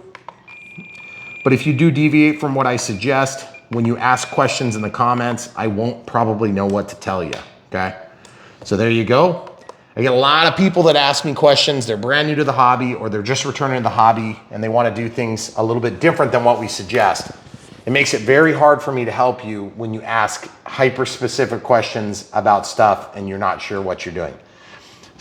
But if you do deviate from what I suggest, when you ask questions in the comments, I won't probably know what to tell you, okay? So there you go. I get a lot of people that ask me questions. They're brand new to the hobby or they're just returning to the hobby and they want to do things a little bit different than what we suggest. It makes it very hard for me to help you when you ask hyper-specific questions about stuff and you're not sure what you're doing.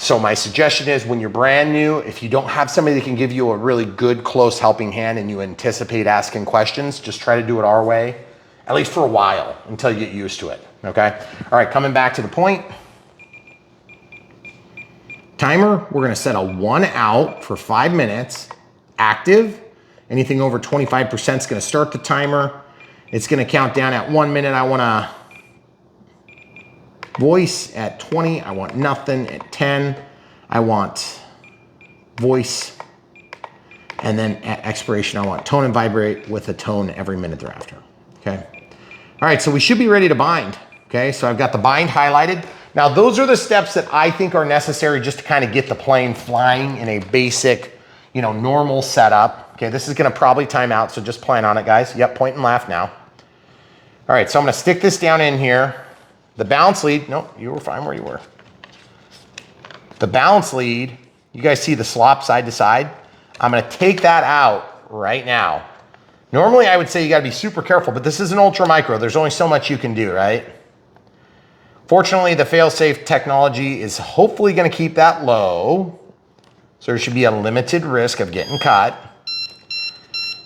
So my suggestion is when you're brand new, if you don't have somebody that can give you a really good, close helping hand and you anticipate asking questions, just try to do it our way, at least for a while until you get used to it, okay? All right, coming back to the point. Timer, we're gonna set a 1 out for 5 minutes, active. Anything over 25% is gonna start the timer. It's gonna count down at 1 minute. I wanna voice at 20, I want nothing. At 10, I want voice. And then at expiration, I want tone and vibrate with a tone every minute thereafter, okay? All right, so we should be ready to bind, okay? So I've got the bind highlighted. Now those are the steps that I think are necessary just to kind of get the plane flying in a basic, you know, normal setup. Okay, this is gonna probably time out, so just plan on it, guys. Yep, point and laugh now. All right, so I'm gonna stick this down in here. The balance lead, no, you were fine where you were. The balance lead, you guys see the slop side to side? I'm gonna take that out right now. Normally I would say you gotta be super careful, but this is an ultra micro. There's only so much you can do, right? Fortunately, the fail-safe technology is hopefully gonna keep that low. So there should be a limited risk of getting cut.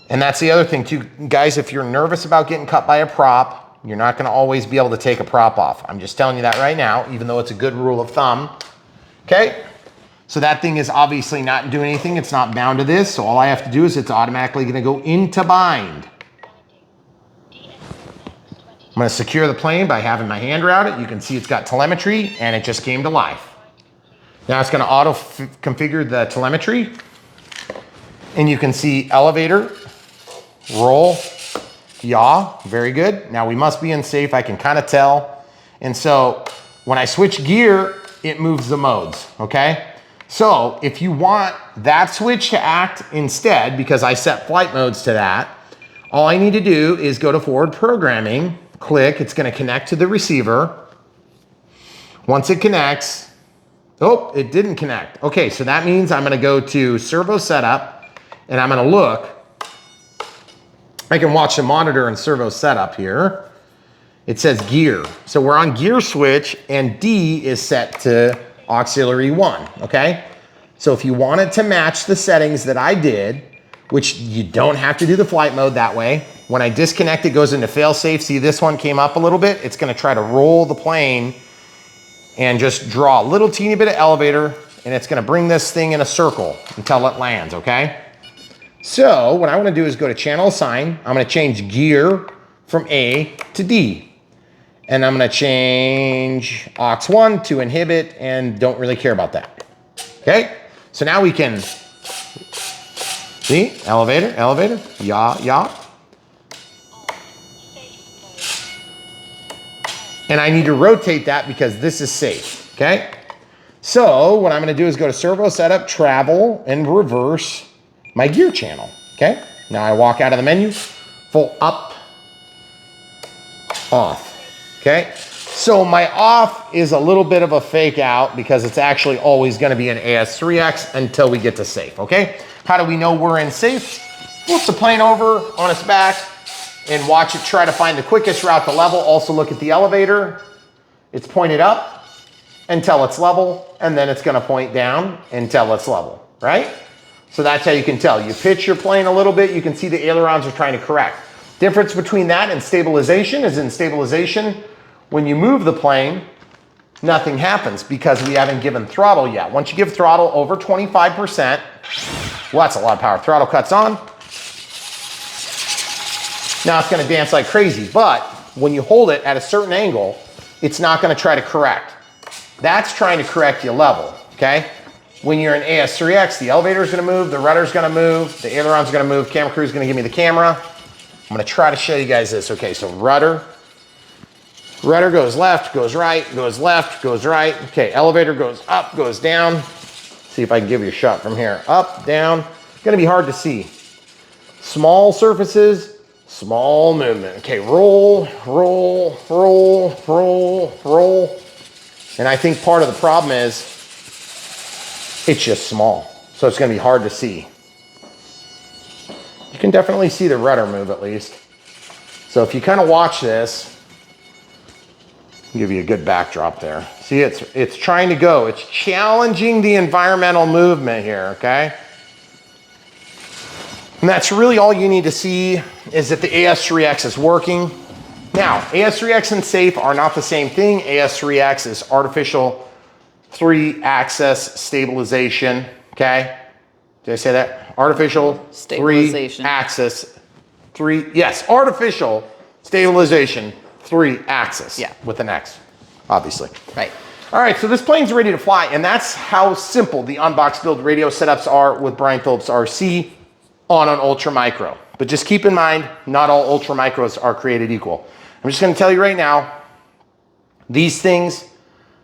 And that's the other thing too, guys, if you're nervous about getting cut by a prop, you're not gonna always be able to take a prop off. I'm just telling you that right now, even though it's a good rule of thumb, okay? So that thing is obviously not doing anything. It's not bound to this. So all I have to do is it's automatically gonna go into bind. I'm gonna secure the plane by having my hand around it. You can see it's got telemetry and it just came to life. Now it's gonna auto configure the telemetry and you can see elevator, roll, yaw, very good. Now we must be in safe, I can kind of tell. And so when I switch gear, it moves the modes, okay? So if you want that switch to act instead, because I set flight modes to that, all I need to do is go to forward programming, click, it's gonna connect to the receiver. Once it connects, oh, it didn't connect. Okay, so that means I'm gonna go to servo setup and I'm gonna look. I can watch the monitor and servo setup here. It says gear. So we're on gear switch and D is set to auxiliary 1, okay? So if you wanted to match the settings that I did, which you don't have to do the flight mode that way. When I disconnect, it goes into fail safe. See, this one came up a little bit. It's gonna try to roll the plane and just draw a little teeny bit of elevator and it's gonna bring this thing in a circle until it lands, okay? So what I wanna do is go to channel assign. I'm gonna change gear from A to D. And I'm gonna change aux 1 to inhibit and don't really care about that, okay? So now we can, see, elevator, elevator, yaw, yaw. And I need to rotate that because this is safe, okay? So what I'm gonna do is go to servo setup, travel, and reverse my gear channel, okay? Now I walk out of the menu, full up, off, okay? So my off is a little bit of a fake out because it's actually always gonna be an AS3X until we get to safe, okay? How do we know we're in safe? Flip the plane over on its back and watch it try to find the quickest route to level. Also look at the elevator. It's pointed up until it's level, and then it's gonna point down until it's level, right? So that's how you can tell. You pitch your plane a little bit, you can see the ailerons are trying to correct. Difference between that and stabilization is in stabilization, when you move the plane, nothing happens because we haven't given throttle yet. Once you give throttle over 25%, well, that's a lot of power. Throttle cuts on. Now it's gonna dance like crazy, but when you hold it at a certain angle, it's not gonna try to correct. That's trying to correct your level, okay? When you're in AS3X, the elevator's gonna move, the rudder's gonna move, the aileron's gonna move, camera crew's gonna give me the camera. I'm gonna try to show you guys this. Okay, so rudder goes left, goes right, goes left, goes right. Okay, elevator goes up, goes down. See if I can give you a shot from here. Up, down. It's gonna be hard to see. Small surfaces, small movement. Okay, roll, roll, roll, roll, roll. And I think part of the problem is it's just small. So it's gonna be hard to see. You can definitely see the rudder move at least. So if you kind of watch this, Give you a good backdrop there. See, it's trying to go. It's challenging the environmental movement here, okay? And that's really all you need to see is that the AS3X is working. Now, AS3X and safe are not the same thing. AS3X is artificial 3-axis stabilization, okay? Did I say that? Artificial stabilization. 3-axis, artificial stabilization 3-axis. Yeah. With an X, obviously. Right. All right, so this plane's ready to fly, and that's how simple the Unbox build radio setups are with Brian Phillips RC on an Ultra Micro. But just keep in mind, not all Ultra Micros are created equal. I'm just gonna tell you right now, these things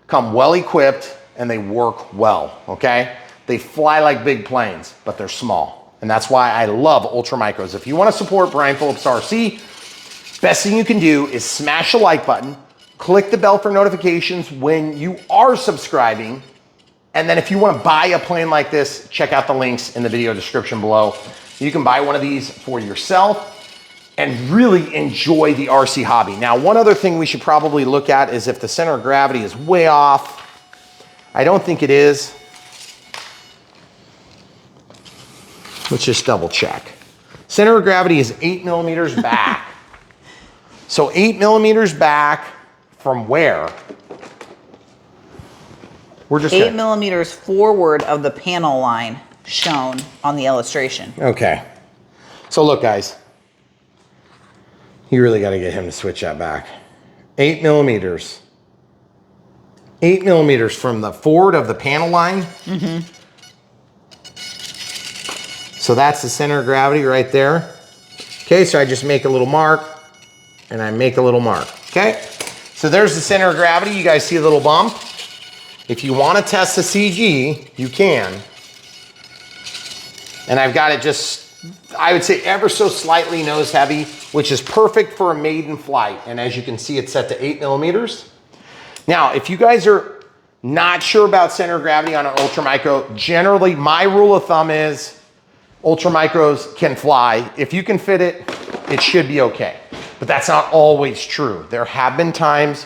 come well equipped and they work well, okay? They fly like big planes, but they're small. And that's why I love Ultra Micros. If you wanna support Brian Phillips RC, best thing you can do is smash the like button, click the bell for notifications when you are subscribing, and then if you wanna buy a plane like this, check out the links in the video description below. You can buy one of these for yourself and really enjoy the RC hobby. Now, one other thing we should probably look at is if the center of gravity is way off. I don't think it is. Let's just double check. Center of gravity is 8 millimeters back. So 8 millimeters back from where? We're just 8 millimeters forward of the panel line shown on the illustration. Okay. So look, guys. You really got to get him to switch that back. 8 millimeters. 8 millimeters from the forward of the panel line. Mm-hmm. So that's the center of gravity right there. Okay, so I just make a little mark. And I make a little mark, okay? So there's the center of gravity. You guys see a little bump? If you want to test the CG, you can. And I've got it just, I would say ever so slightly nose heavy, which is perfect for a maiden flight. And as you can see, it's set to 8 millimeters. Now, if you guys are not sure about center of gravity on an Ultra Micro, generally my rule of thumb is Ultra Micros can fly. If you can fit it, it should be okay. But that's not always true. There have been times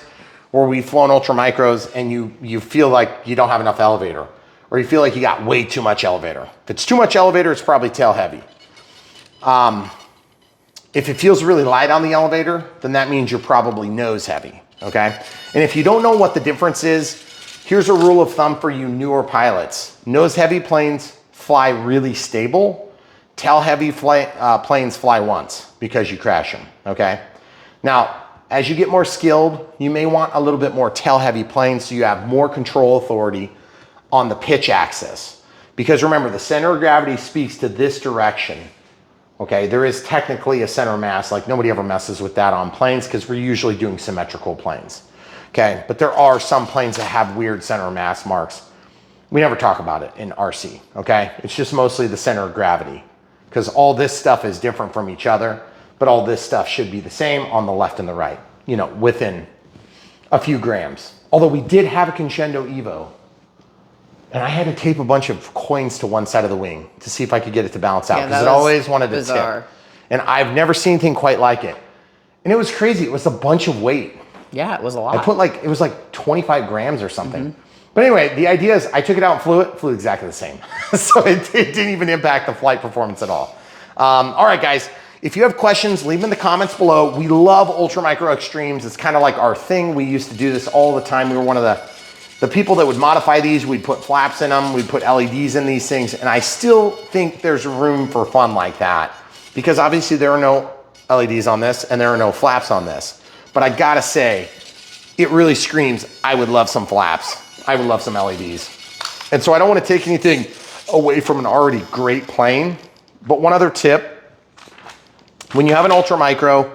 where we've flown Ultra Micros and you feel like you don't have enough elevator, or you feel like you got way too much elevator. If it's too much elevator, it's probably tail heavy. If it feels really light on the elevator, then that means you're probably nose heavy, okay? And if you don't know what the difference is, here's a rule of thumb for you newer pilots. Nose heavy planes fly really stable. Tail heavy planes fly once because you crash them, okay? Now, as you get more skilled, you may want a little bit more tail heavy planes so you have more control authority on the pitch axis. Because remember, the center of gravity speaks to this direction, okay? There is technically a center of mass, like nobody ever messes with that on planes because we're usually doing symmetrical planes, okay? But there are some planes that have weird center of mass marks. We never talk about it in RC, okay? It's just mostly the center of gravity, because all this stuff is different from each other, but all this stuff should be the same on the left and the right, you know, within a few grams. Although we did have a Crescendo Evo, and I had to tape a bunch of coins to one side of the wing to see if I could get it to balance out, because it always wanted to tip. And I've never seen anything quite like it. And it was crazy. It was a bunch of weight. Yeah, it was a lot. I put like, it was like 25 grams or something. Mm-hmm. But anyway, the idea is I took it out and flew exactly the same. So it didn't even impact the flight performance at all. All right, guys, if you have questions, leave them in the comments below. We love Ultra Micro Extremes. It's kind of like our thing. We used to do this all the time. We were one of the people that would modify these. We'd put flaps in them. We'd put LEDs in these things. And I still think there's room for fun like that, because obviously there are no LEDs on this and there are no flaps on this. But I gotta say, it really screams, I would love some flaps. I would love some LEDs. And so I don't want to take anything away from an already great plane. But one other tip, when you have an Ultra Micro,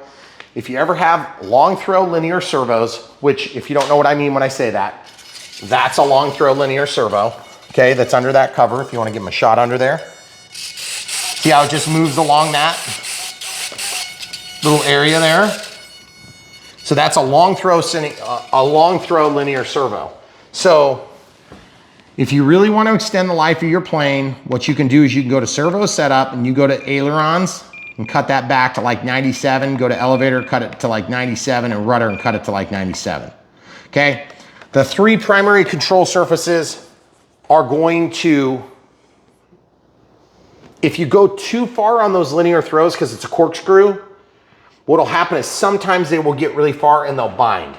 if you ever have long throw linear servos, which if you don't know what I mean when I say that, that's a long throw linear servo, okay, that's under that cover if you want to give them a shot under there. See how it just moves along that little area there? So that's a long throw linear servo. So if you really want to extend the life of your plane, what you can do is you can go to servo setup and you go to ailerons and cut that back to like 97, go to elevator, cut it to like 97, and rudder and cut it to like 97. okay? The three primary control surfaces are going to, if you go too far on those linear throws, because it's a corkscrew, what'll happen is sometimes they will get really far and they'll bind.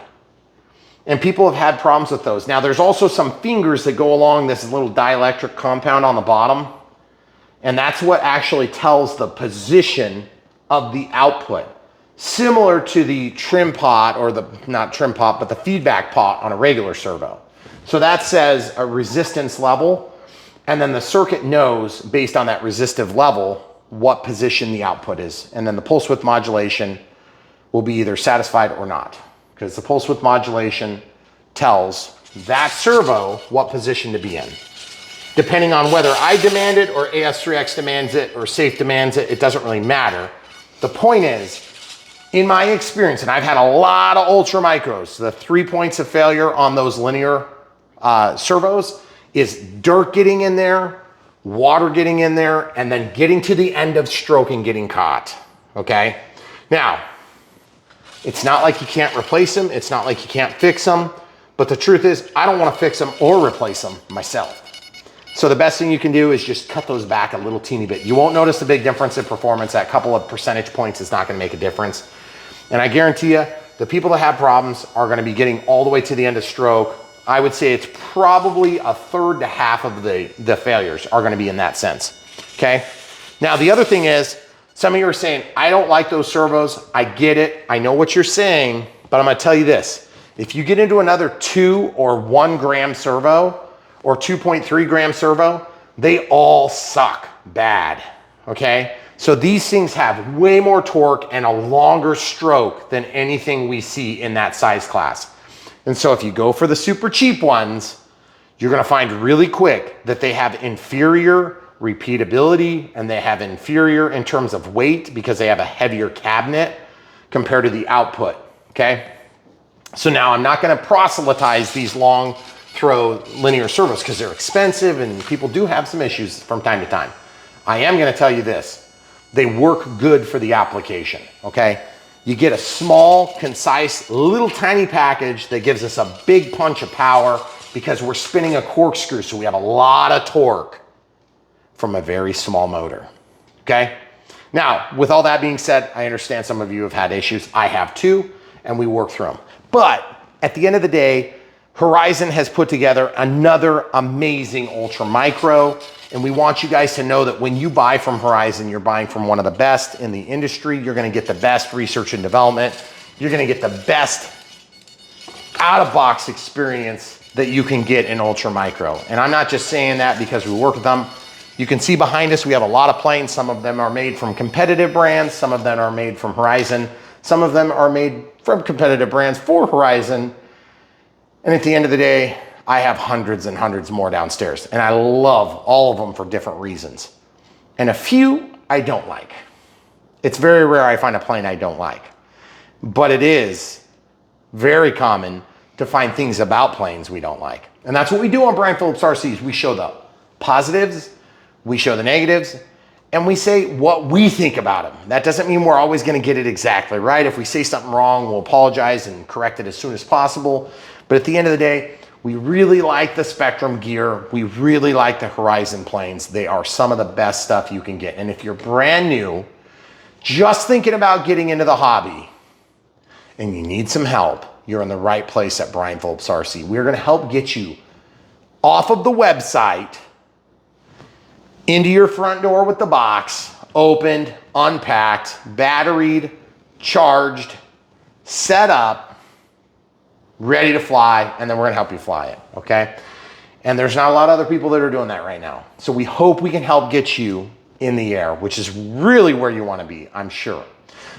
And people have had problems with those. Now there's also some fingers that go along this little dielectric compound on the bottom. And that's what actually tells the position of the output. Similar to the trim pot, or the, not trim pot, but the feedback pot on a regular servo. So that says a resistance level, and then the circuit knows based on that resistive level what position the output is. And then the pulse width modulation will be either satisfied or not, because the pulse width modulation tells that servo what position to be in. Depending on whether I demand it or AS3X demands it or Safe demands it, it doesn't really matter. The point is, in my experience, and I've had a lot of ultra micros, the 3 points of failure on those linear servos is dirt getting in there, water getting in there, and then getting to the end of stroke and getting caught, okay? Now, it's not like you can't replace them, it's not like you can't fix them, but the truth is, I don't wanna fix them or replace them myself. So the best thing you can do is just cut those back a little teeny bit. You won't notice a big difference in performance. That couple of percentage points is not gonna make a difference. And I guarantee you, the people that have problems are gonna be getting all the way to the end of stroke. I would say it's probably a third to half of the failures are gonna be in that sense, okay? Now the other thing is, some of you are saying, I don't like those servos. I get it, I know what you're saying, but I'm gonna tell you this. If you get into another 2 or 1 gram servo, or 2.3 gram servo, they all suck bad, okay? So these things have way more torque and a longer stroke than anything we see in that size class. And so if you go for the super cheap ones, you're gonna find really quick that they have inferior repeatability and they have inferior in terms of weight because they have a heavier cabinet compared to the output, okay? So now I'm not gonna proselytize these long throw linear servos because they're expensive and people do have some issues from time to time. I am gonna tell you this, they work good for the application, okay? You get a small, concise, little tiny package that gives us a big punch of power because we're spinning a corkscrew, so we have a lot of torque from a very small motor, okay? Now, with all that being said, I understand some of you have had issues. I have too, and we work through them. But at the end of the day, Horizon has put together another amazing ultra micro, and we want you guys to know that when you buy from Horizon, you're buying from one of the best in the industry. You're gonna get the best research and development. You're gonna get the best out-of-box experience that you can get in ultra micro. And I'm not just saying that because we work with them. You can see behind us, we have a lot of planes. Some of them are made from competitive brands. Some of them are made from Horizon. Some of them are made from competitive brands for Horizon. And at the end of the day, I have hundreds and hundreds more downstairs, and I love all of them for different reasons. And a few I don't like. It's very rare I find a plane I don't like, but it is very common to find things about planes we don't like. And that's what we do on Brian Phillips RCs. We show the positives, we show the negatives, and we say what we think about them. That doesn't mean we're always gonna get it exactly right. If we say something wrong, we'll apologize and correct it as soon as possible. But at the end of the day, we really like the Spectrum gear. We really like the Horizon planes. They are some of the best stuff you can get. And if you're brand new, just thinking about getting into the hobby, and you need some help, you're in the right place at Brian Phillips RC. We're gonna help get you off of the website, into your front door with the box, opened, unpacked, batteried, charged, set up, ready to fly, and then we're gonna help you fly it, okay? And there's not a lot of other people that are doing that right now. So we hope we can help get you in the air, which is really where you wanna be, I'm sure.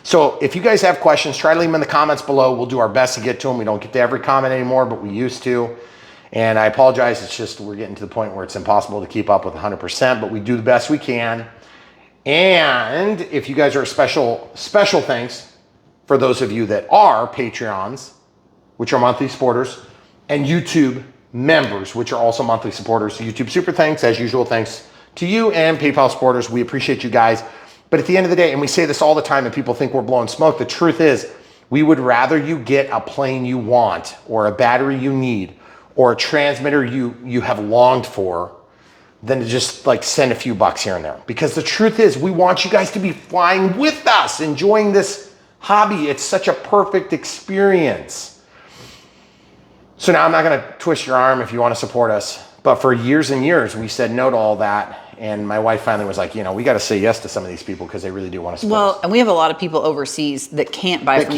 So if you guys have questions, try to leave them in the comments below. We'll do our best to get to them. We don't get to every comment anymore, but we used to. And I apologize, it's just we're getting to the point where it's impossible to keep up with 100%, but we do the best we can. And if you guys are a special thanks for those of you that are Patreons, which are monthly supporters, and YouTube members, which are also monthly supporters. YouTube super thanks, as usual, thanks to you and PayPal supporters. We appreciate you guys. But at the end of the day, and we say this all the time and people think we're blowing smoke, the truth is We would rather you get a plane you want, or a battery you need, or a transmitter you have longed for, than to just like send a few bucks here and there. Because the truth is, we want you guys to be flying with us, enjoying this hobby. It's such a perfect experience. So now I'm not gonna twist your arm if you wanna support us, but for years and years, we said no to all that. And my wife finally was like, you know, we got to say yes to some of these people because they really do want to support us. Well, and we have a lot of people overseas that can't buy from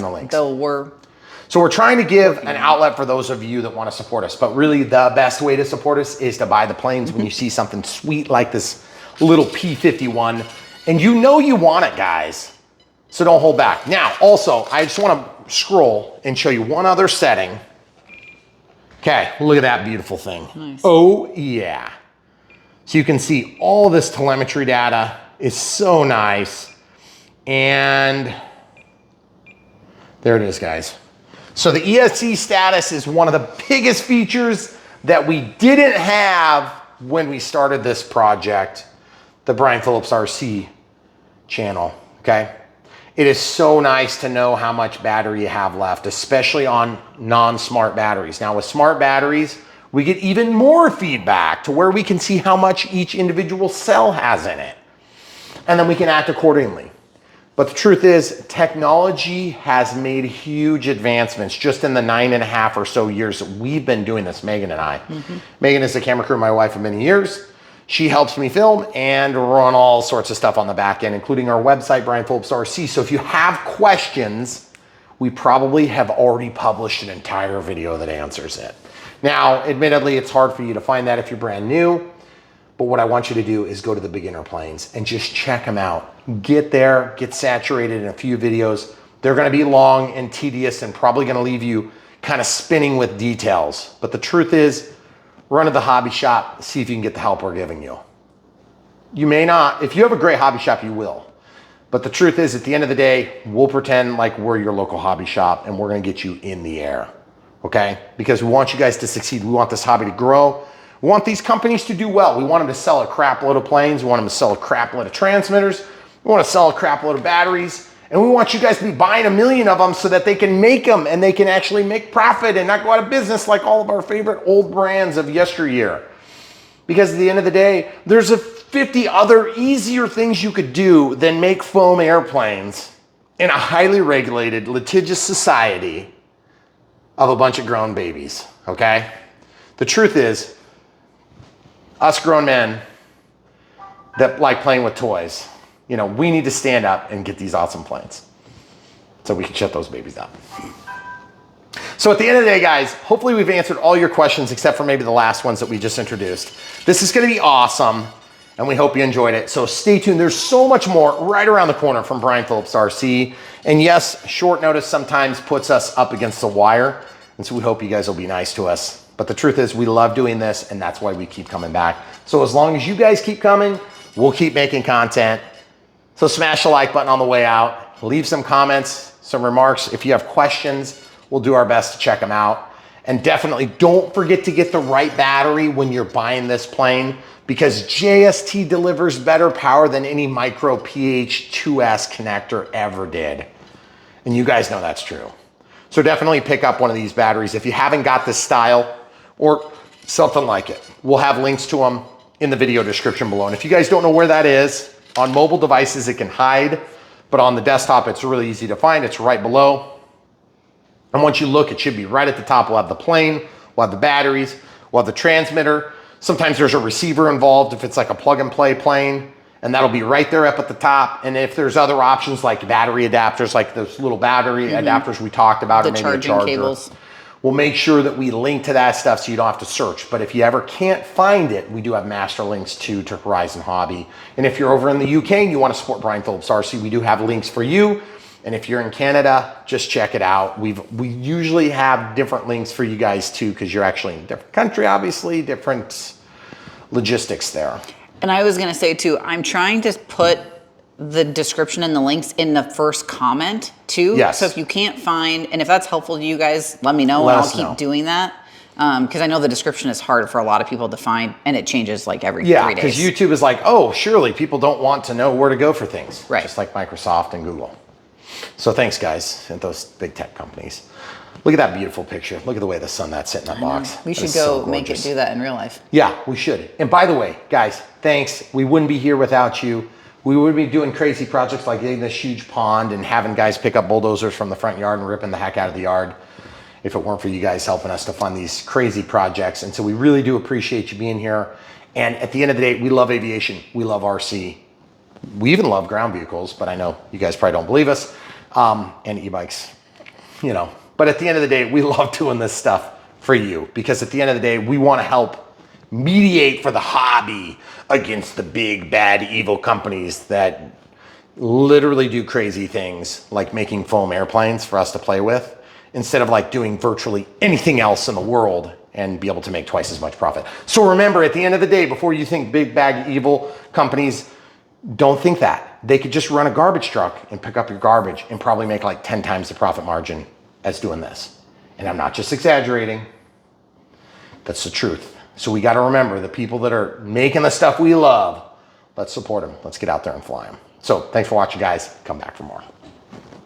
the links. So we're trying to give an outlet for those of you that want to support us. But really the best way to support us is to buy the planes when you see something sweet like this little P-51. And you know you want it, guys. So don't hold back. Now, also, I just want to scroll and show you one other setting. Okay, look at that beautiful thing. Nice. Oh, yeah. So you can see all this telemetry data is so nice. And there it is, guys. So the ESC status is one of the biggest features that we didn't have when we started this project, the Brian Phillips RC channel, okay? It is so nice to know how much battery you have left, especially on non-smart batteries. Now with smart batteries, we get even more feedback to where we can see how much each individual cell has in it. And then we can act accordingly. But the truth is, technology has made huge advancements just in the 9.5 or so years that we've been doing this, Megan and I. Megan is the camera crew of my wife for many years. She helps me film and run all sorts of stuff on the back end, including our website, Brian Phillips RC. So if you have questions, we probably have already published an entire video that answers it. Now, admittedly, it's hard for you to find that if you're brand new, but what I want you to do is go to the beginner planes and just check them out. Get there, get saturated in a few videos. They're gonna be long and tedious and probably gonna leave you kind of spinning with details. But the truth is, run to the hobby shop, see if you can get the help we're giving you. You may not. If you have a great hobby shop, you will. But the truth is, at the end of the day, we'll pretend like we're your local hobby shop and we're gonna get you in the air. Okay? Because we want you guys to succeed. We want this hobby to grow. We want these companies to do well. We want them to sell a crap load of planes. We want them to sell a crap load of transmitters. We want to sell a crap load of batteries. And we want you guys to be buying 1 million of them so that they can make them and they can actually make profit and not go out of business like all of our favorite old brands of yesteryear. Because at the end of the day, there's 50 other easier things you could do than make foam airplanes in a highly regulated, litigious society of a bunch of grown babies, okay? The truth is, us grown men that like playing with toys, you know, we need to stand up and get these awesome planes so we can shut those babies up. So at the end of the day, guys, hopefully we've answered all your questions except for maybe the last ones that we just introduced. This is gonna be awesome and we hope you enjoyed it. So stay tuned. There's so much more right around the corner from Brian Phillips RC. And yes, short notice sometimes puts us up against the wire. And so we hope you guys will be nice to us. But the truth is we love doing this and that's why we keep coming back. So as long as you guys keep coming, we'll keep making content. So smash the like button on the way out. Leave some comments, some remarks. If you have questions, we'll do our best to check them out. And definitely don't forget to get the right battery when you're buying this plane because JST delivers better power than any micro PH2S connector ever did. And you guys know that's true. So definitely pick up one of these batteries if you haven't got this style or something like it. We'll have links to them in the video description below. And if you guys don't know where that is, on mobile devices it can hide, but on the desktop it's really easy to find. It's right below. And once you look, it should be right at the top. We'll have the plane, we'll have the batteries, we'll have the transmitter. Sometimes there's a receiver involved if it's like a plug and play plane, and that'll be right there up at the top. And if there's other options like battery adapters, like those little battery adapters we talked about, the or maybe charging a charger, cables, we'll make sure that we link to that stuff so you don't have to search. But if you ever can't find it, we do have master links to Horizon Hobby. And if you're over in the UK and you want to support Brian Phillips RC, we do have links for you. And if you're in Canada, just check it out. We usually have different links for you guys too, because you're actually in a different country, obviously, different logistics there. And I was gonna say too, I'm trying to put the description and the links in the first comment too. Yes. So if you can't find, and if that's helpful to you guys, let me know and I'll keep doing that. Because I know the description is hard for a lot of people to find and it changes like every 3 days. Yeah, because YouTube is like, oh, surely people don't want to know where to go for things. Right. Just like Microsoft and Google. So thanks, guys, at those big tech companies. Look at that beautiful picture. Look at the way the sun that's sitting in that box. We should go so make it do that in real life. Yeah, we should. And by the way, guys, thanks. We wouldn't be here without you. We would be doing crazy projects like getting this huge pond and having guys pick up bulldozers from the front yard and ripping the heck out of the yard if it weren't for you guys helping us to fund these crazy projects. And so we really do appreciate you being here. And at the end of the day, we love aviation. We love RC. We even love ground vehicles, but I know you guys probably don't believe us. And e-bikes, you know. But at the end of the day, we love doing this stuff for you because at the end of the day, we want to help mediate for the hobby against the big, bad, evil companies that literally do crazy things like making foam airplanes for us to play with instead of like doing virtually anything else in the world and be able to make twice as much profit. So remember, at the end of the day, before you think big, bad, evil companies, don't think that. They could just run a garbage truck and pick up your garbage and probably make like 10 times the profit margin as doing this. And I'm not just exaggerating. That's the truth. So we got to remember the people that are making the stuff we love, let's support them. Let's get out there and fly them. So thanks for watching, guys. Come back for more.